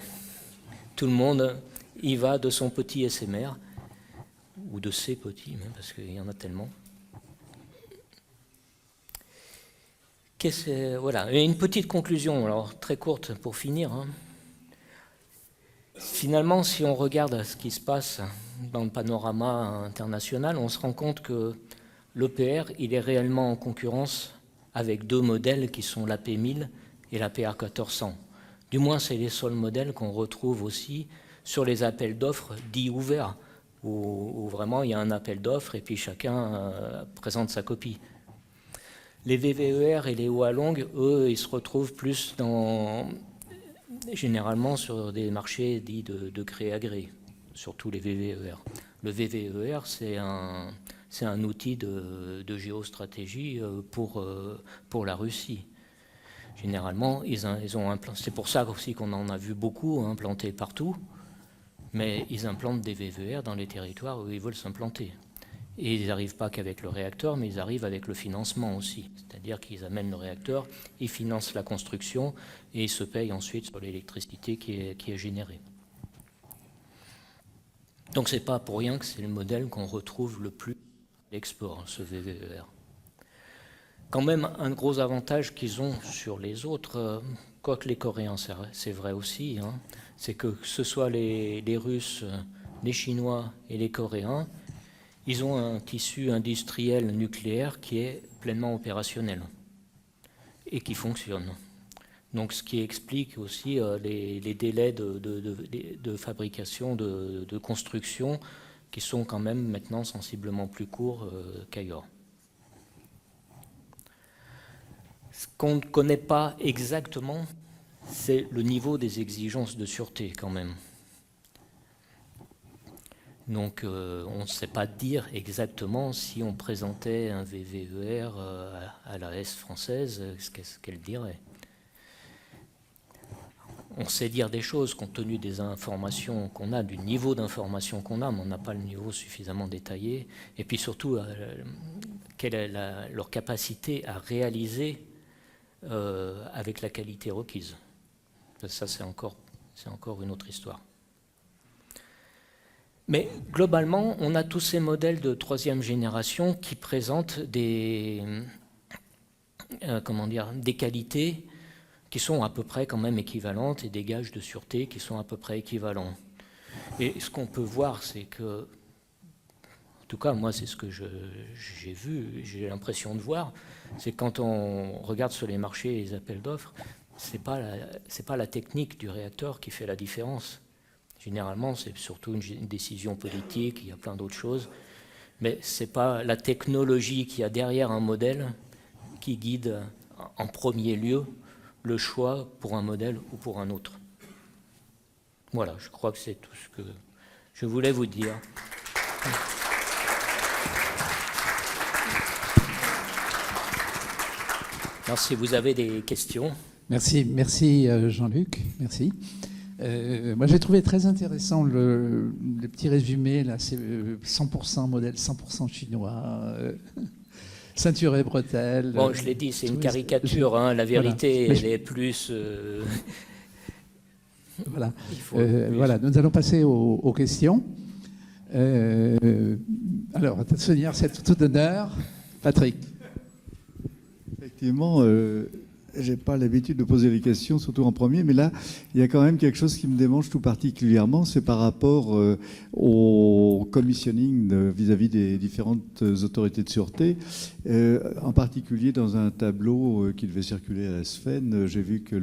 tout le monde y va de son petit SMR, ou de ses petits, même, parce qu'il y en a tellement. Voilà, et une petite conclusion, alors très courte pour finir. Finalement, si on regarde ce qui se passe dans le panorama international, on se rend compte que l'EPR, il est réellement en concurrence avec deux modèles qui sont l'AP1000 et l'APR 1400. Du moins, c'est les seuls modèles qu'on retrouve aussi sur les appels d'offres dits ouverts, où vraiment il y a un appel d'offres et puis chacun présente sa copie. Les VVER et les OA longues, eux, ils se retrouvent plus généralement sur des marchés dits de gré à gré, surtout les VVER. Le VVER, c'est un outil de géostratégie pour la Russie. Généralement, c'est pour ça aussi qu'on en a vu beaucoup implantés partout, mais ils implantent des VVER dans les territoires où ils veulent s'implanter. Et ils n'arrivent pas qu'avec le réacteur, mais ils arrivent avec le financement aussi. C'est-à-dire qu'ils amènent le réacteur, ils financent la construction et ils se payent ensuite sur l'électricité qui est générée. Donc c'est pas pour rien que c'est le modèle qu'on retrouve le plus à l'export, ce VVER. Quand même, un gros avantage qu'ils ont sur les autres, quoique les Coréens, c'est vrai aussi, c'est que ce soit les Russes, les Chinois et les Coréens, ils ont un tissu industriel nucléaire qui est pleinement opérationnel et qui fonctionne. Donc, ce qui explique aussi les délais de fabrication, de construction, qui sont quand même maintenant sensiblement plus courts qu'ailleurs. Ce qu'on ne connaît pas exactement, c'est le niveau des exigences de sûreté quand même. Donc on ne sait pas dire exactement si on présentait un VVER à la S française, ce qu'elle dirait. On sait dire des choses compte tenu des informations qu'on a, du niveau d'information qu'on a, mais on n'a pas le niveau suffisamment détaillé. Et puis surtout, quelle est leur capacité à réaliser avec la qualité requise. Ça, c'est encore une autre histoire. Mais globalement, on a tous ces modèles de troisième génération qui présentent des qualités qui sont à peu près quand même équivalentes et des gages de sûreté qui sont à peu près équivalents. Et ce qu'on peut voir, c'est que, en tout cas, moi, c'est ce que j'ai vu, j'ai l'impression de voir, c'est quand on regarde sur les marchés et les appels d'offres, c'est pas la technique du réacteur qui fait la différence. Généralement, c'est surtout une décision politique, il y a plein d'autres choses. Mais ce n'est pas la technologie qu'il y a derrière un modèle qui guide en premier lieu le choix pour un modèle ou pour un autre. Voilà, je crois que c'est tout ce que je voulais vous dire. Alors, si vous avez des questions. Merci Jean-Luc, merci. Moi, j'ai trouvé très intéressant le petit résumé, là, c'est 100% modèle, 100% chinois, ceinture et bretelles. Bon, je l'ai dit, c'est une caricature, hein, la vérité, voilà. elle est plus... Voilà. Voilà, nous allons passer aux questions. Alors, à Sonia, c'est tout honneur. Patrick. Effectivement, j'ai pas l'habitude de poser les questions, surtout en premier, mais là, il y a quand même quelque chose qui me démange tout particulièrement, c'est par rapport au commissioning vis-à-vis des différentes autorités de sûreté. En particulier, dans un tableau qui devait circuler à la SFEN, j'ai vu que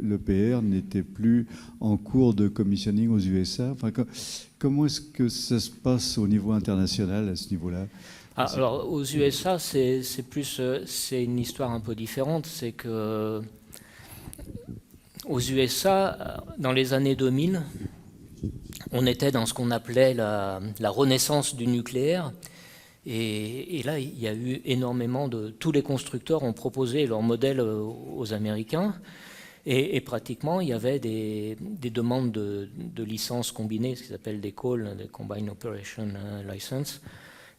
l'EPR n'était plus en cours de commissioning aux USA. Enfin, comment est-ce que ça se passe au niveau international à ce niveau-là ? Alors, aux USA, c'est une histoire un peu différente. C'est que aux USA, dans les années 2000, on était dans ce qu'on appelait la renaissance du nucléaire. Et là, il y a eu énormément de... Tous les constructeurs ont proposé leur modèle aux Américains. Et pratiquement, il y avait des demandes de licences combinées, ce qu'ils appellent des COL, des Combined Operation License,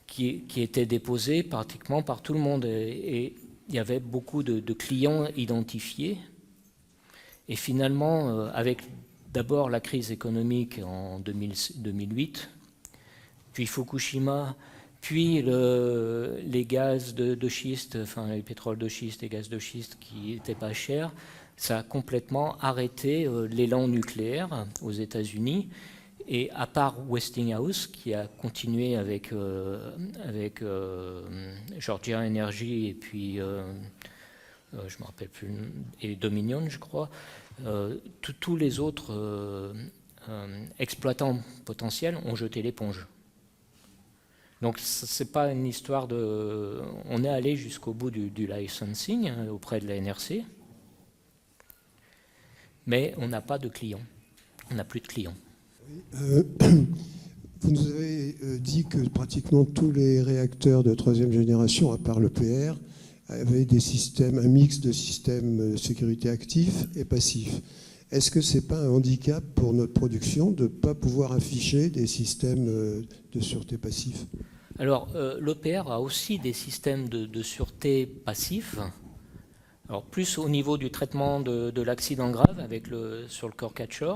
qui étaient déposés pratiquement par tout le monde. Et il y avait beaucoup de clients identifiés. Et finalement, avec d'abord la crise économique en 2008, puis Fukushima, puis les gaz de schiste, enfin les pétroles de schiste, les gaz de schiste qui n'étaient pas chers, ça a complètement arrêté l'élan nucléaire aux États-Unis. Et à part Westinghouse, qui a continué avec Georgia Energy et puis, je ne me rappelle plus, et Dominion, je crois, tous les autres exploitants potentiels ont jeté l'éponge. Donc ce n'est pas une histoire de... On est allé jusqu'au bout du licensing auprès de la NRC, mais on n'a pas de clients. On n'a plus de clients. Vous nous avez dit que pratiquement tous les réacteurs de troisième génération, à part l'EPR, avaient des systèmes, un mix de systèmes de sécurité actifs et passifs. Est-ce que ce n'est pas un handicap pour notre production de ne pas pouvoir afficher des systèmes de sûreté passifs ? Alors, l'EPR a aussi des systèmes de sûreté passifs. Alors, plus au niveau du traitement de l'accident grave sur le core catcher.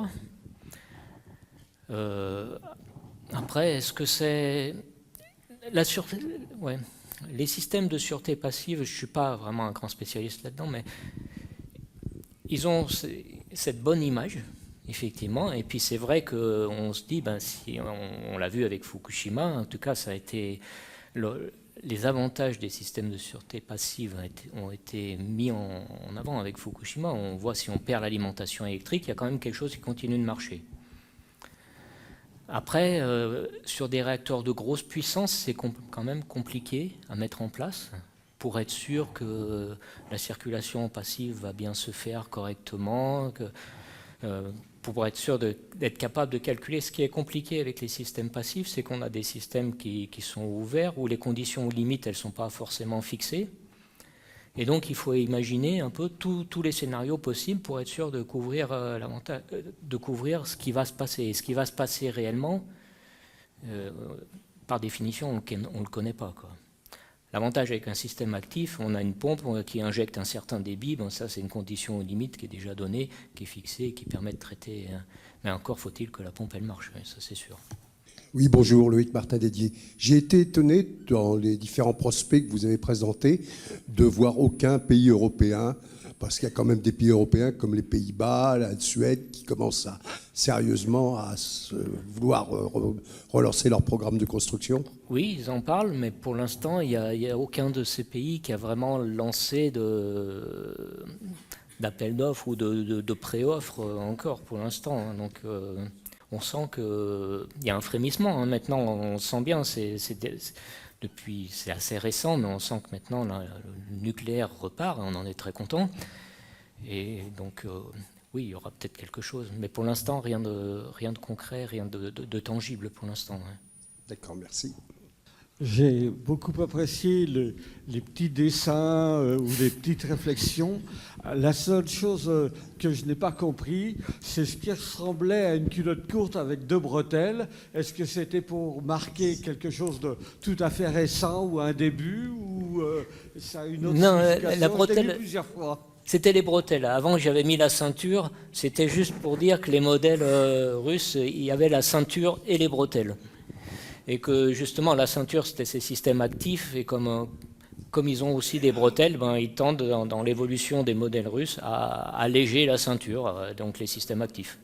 Après, est-ce que c'est la sûreté? Ouais. Les systèmes de sûreté passive, je ne suis pas vraiment un grand spécialiste là-dedans, mais ils ont cette bonne image, effectivement. Et puis c'est vrai qu'on se dit, si on l'a vu avec Fukushima, en tout cas, ça a été les avantages des systèmes de sûreté passive ont été mis en avant avec Fukushima. On voit si on perd l'alimentation électrique, il y a quand même quelque chose qui continue de marcher. Après, sur des réacteurs de grosse puissance, c'est quand même compliqué à mettre en place pour être sûr que la circulation passive va bien se faire correctement, pour être sûr d'être capable de calculer. Ce qui est compliqué avec les systèmes passifs, c'est qu'on a des systèmes qui sont ouverts, où les conditions limites, elles ne sont pas forcément fixées. Et donc, il faut imaginer un peu tous les scénarios possibles pour être sûr de couvrir ce qui va se passer. Et ce qui va se passer réellement, par définition, on ne le connaît pas, quoi. L'avantage avec un système actif, on a une pompe qui injecte un certain débit. Ça, c'est une condition limite qui est déjà donnée, qui est fixée, et qui permet de traiter. Mais encore faut-il que la pompe, elle marche, ça c'est sûr. Oui, bonjour, Loïc Martin Dédier. J'ai été étonné dans les différents prospects que vous avez présentés de voir aucun pays européen, parce qu'il y a quand même des pays européens comme les Pays-Bas, la Suède, qui commencent sérieusement à vouloir relancer leur programme de construction. Oui, ils en parlent, mais pour l'instant, il n'y a aucun de ces pays qui a vraiment lancé d'appel d'offres ou de pré-offres encore pour l'instant. Donc, on sent qu'il y a un frémissement. Hein. Maintenant, on sent bien, c'est assez récent, mais on sent que maintenant là, le nucléaire repart, on en est très content. Et donc, oui, il y aura peut-être quelque chose. Mais pour l'instant, rien de concret, rien de tangible pour l'instant. Ouais. D'accord, merci. J'ai beaucoup apprécié les petits dessins ou les petites réflexions. La seule chose que je n'ai pas compris, c'est ce qui ressemblait à une culotte courte avec 2 bretelles. Est-ce que c'était pour marquer quelque chose de tout à fait récent ou un début ou ça a une autre signification? La bretelle, je l'ai vu plusieurs fois. C'était les bretelles. Avant, j'avais mis la ceinture. C'était juste pour dire que les modèles russes, il y avait la ceinture et les bretelles. Et que justement, la ceinture, c'était ces systèmes actifs. Et comme ils ont aussi des bretelles, ils tendent, dans l'évolution des modèles russes, à alléger la ceinture, donc les systèmes actifs.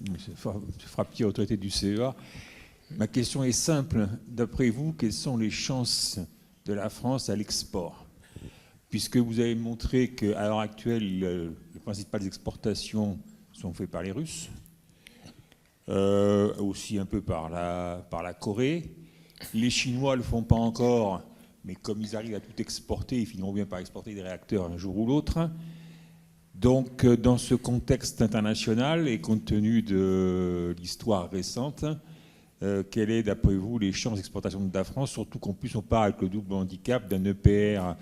Monsieur Frappier, autorité du CEA. Ma question est simple. D'après vous, quelles sont les chances de la France à l'export ? Puisque vous avez montré qu'à l'heure actuelle, les principales exportations sont faites par les Russes, aussi un peu par la Corée. Les Chinois ne le font pas encore, mais comme ils arrivent à tout exporter, ils finiront bien par exporter des réacteurs un jour ou l'autre. Donc, dans ce contexte international, et compte tenu de l'histoire récente, quelles est, d'après vous, les chances d'exportation de la France, surtout qu'en plus on part avec le double handicap d'un EPR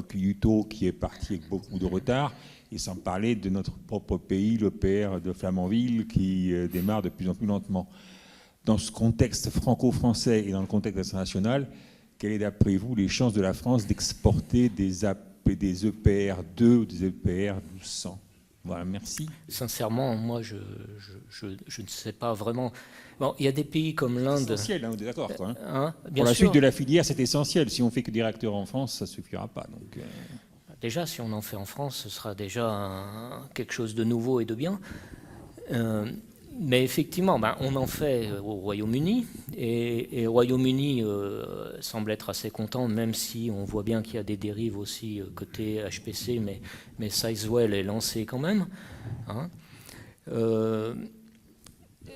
Kyoto qui est parti avec beaucoup de retard, et sans parler de notre propre pays, l'EPR de Flamanville, qui démarre de plus en plus lentement. Dans ce contexte franco-français et dans le contexte international, quelles est, d'après vous, les chances de la France d'exporter des EPR 2 ou des EPR 1200 ? Voilà, merci. Sincèrement, moi, je ne sais pas vraiment. Bon, il y a des pays comme l'Inde. C'est essentiel, hein, on est d'accord. Quoi, hein, pour la suite de la filière, c'est essentiel. Si on fait que des réacteurs en France, ça ne suffira pas. Donc, déjà, si on en fait en France, ce sera déjà quelque chose de nouveau et de bien. Mais effectivement, on en fait au Royaume-Uni. Et le Royaume-Uni semble être assez content, même si on voit bien qu'il y a des dérives aussi côté HPC, mais Sizewell est lancé quand même. Hein.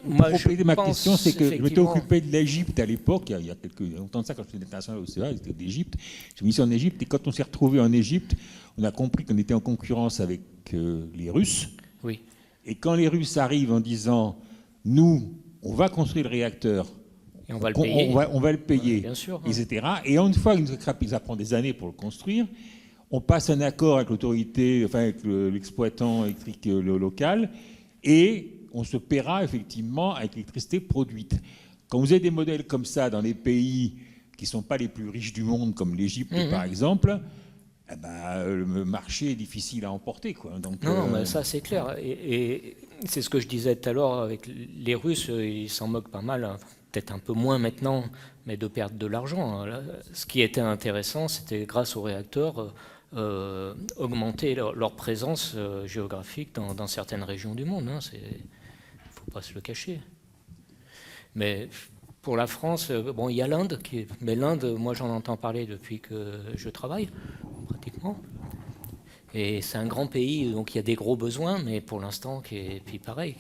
Moi, ma question, c'est que je m'étais occupé de l'Égypte à l'époque, il y a longtemps de ça, quand je faisais l'international au CEA, c'était d'Égypte. J'ai mis ça en Égypte, et quand on s'est retrouvé en Égypte, on a compris qu'on était en concurrence avec les Russes. Oui. Et quand les Russes arrivent en disant, nous, on va construire le réacteur, et on va le payer, on va le payer, bien sûr, etc. Et une fois que ça prend des années pour le construire, on passe un accord avec l'autorité, enfin avec l'exploitant électrique local, et on se paiera effectivement avec l'électricité produite. Quand vous avez des modèles comme ça dans les pays qui ne sont pas les plus riches du monde, comme l'Égypte par exemple, le marché est difficile à emporter. Quoi. Donc, non, mais ça c'est clair. Et c'est ce que je disais tout à l'heure avec les Russes, ils s'en moquent pas mal, hein. Peut-être un peu moins maintenant, mais de perdre de l'argent. Hein. Là, ce qui était intéressant, c'était grâce aux réacteurs, augmenter leur présence géographique dans certaines régions du monde. Hein. Faut pas se le cacher. Mais pour la France, bon, il y a l'Inde, mais l'Inde, moi j'en entends parler depuis que je travaille, pratiquement. Et c'est un grand pays, donc il y a des gros besoins, mais pour l'instant, puis pareil,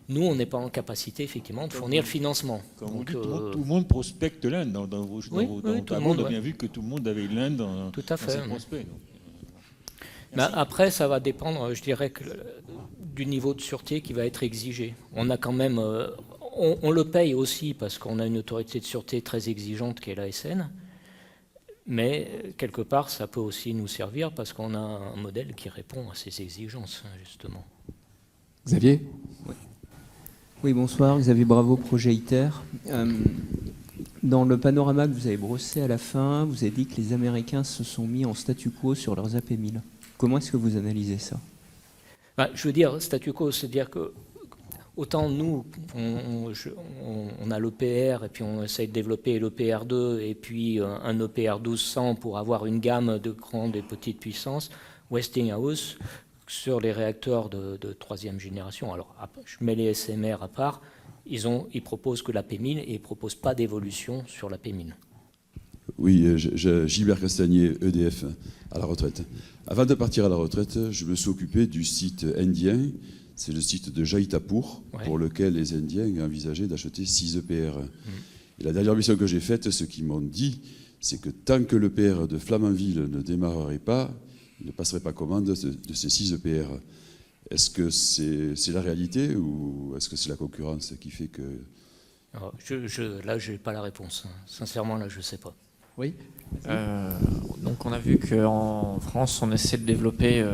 nous, on n'est pas en capacité, effectivement, de fournir le financement. Donc, tout le monde prospecte l'Inde. Dans vos tableaux, on a bien vu que tout le monde avait l'Inde dans ses prospects. Mais après, ça va dépendre, je dirais, du niveau de sûreté qui va être exigé. On a quand même, on le paye aussi parce qu'on a une autorité de sûreté très exigeante qui est l'ASN, mais quelque part, ça peut aussi nous servir parce qu'on a un modèle qui répond à ces exigences, justement. Xavier ? Oui, bonsoir, Xavier Bravo, projet ITER. Dans le panorama que vous avez brossé à la fin, vous avez dit que les Américains se sont mis en statu quo sur leurs AP1000. Comment est-ce que vous analysez ça ? Je veux dire, statu quo, c'est-à-dire que autant nous, on a l'EPR et puis on essaye de développer l'EPR2 et puis un EPR 1200 pour avoir une gamme de grandes et petites puissances, Westinghouse, sur les réacteurs de troisième génération, alors je mets les SMR à part, ils proposent que la P1000 et ils ne proposent pas d'évolution sur la P1000. Oui, Gilbert Castagnier, EDF, à la retraite. Avant de partir à la retraite, je me suis occupé du site indien c'est le site de Jaitapur, Ouais. pour lequel les Indiens envisageaient d'acheter 6 EPR. Et la dernière mission que j'ai faite, ce qu'ils m'ont dit, c'est que tant que l'EPR de Flamanville ne démarrerait pas, ils ne passeraient pas commande de ces 6 EPR. Est-ce que c'est la réalité ou est-ce que c'est la concurrence qui fait que... Alors, là, je n'ai pas la réponse. Sincèrement, là, je ne sais pas. Oui. Donc on a vu qu'en France, on essaie de développer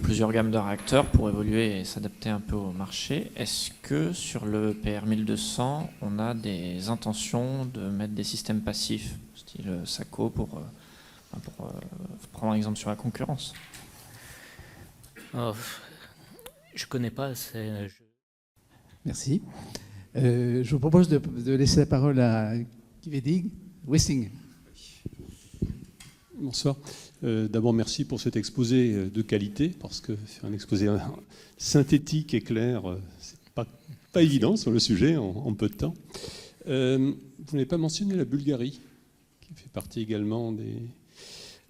plusieurs gammes de réacteurs pour évoluer et s'adapter un peu au marché. Est-ce que sur le PR1200, on a des intentions de mettre des systèmes passifs, style SACO, pour prendre un exemple sur la concurrence? Oh, je ne connais pas. Merci. Je vous propose de laisser la parole à Kivedig Westing. Bonsoir. D'abord, merci pour cet exposé de qualité, parce que faire un exposé synthétique et clair, c'est pas évident sur le sujet en peu de temps. Vous n'avez pas mentionné la Bulgarie, qui fait partie également des...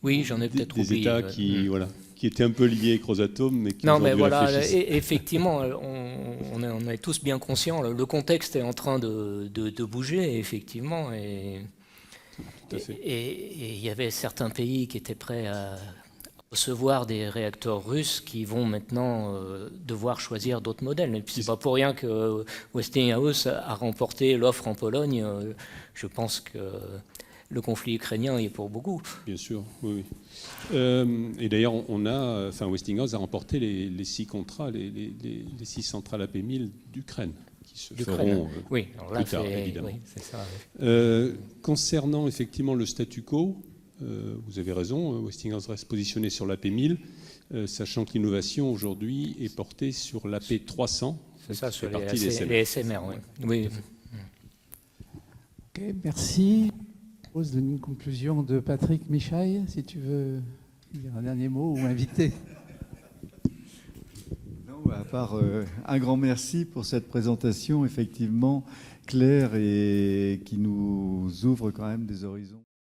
Oui, j'en ai peut-être oublié. États qui étaient un peu liés avec Rosatom, mais qui non, mais voilà, réfléchissent. effectivement, on est tous bien conscients. Le contexte est en train de bouger, effectivement, Tout à fait. et il y avait certains pays qui étaient prêts à recevoir des réacteurs russes qui vont maintenant devoir choisir d'autres modèles. Et puis c'est pas pour rien que Westinghouse a remporté l'offre en Pologne. Je pense que le conflit ukrainien y est pour beaucoup. Bien sûr, oui. Et d'ailleurs, Westinghouse a remporté les 6 contrats, les 6 centrales AP1000 d'Ukraine, qui se feront oui, alors là, plus tard, évidemment. Oui, c'est ça, oui. Concernant effectivement le statu quo, vous avez raison, Westinghouse reste positionné sur l'AP1000, sachant que l'innovation aujourd'hui est portée sur l'AP300. C'est ça, sur les SMR, oui. Oui. Ok, merci. Je propose une conclusion de Patrick Michaille, si tu veux dire un dernier mot ou inviter. Non, à part un grand merci pour cette présentation, effectivement claire et qui nous ouvre quand même des horizons.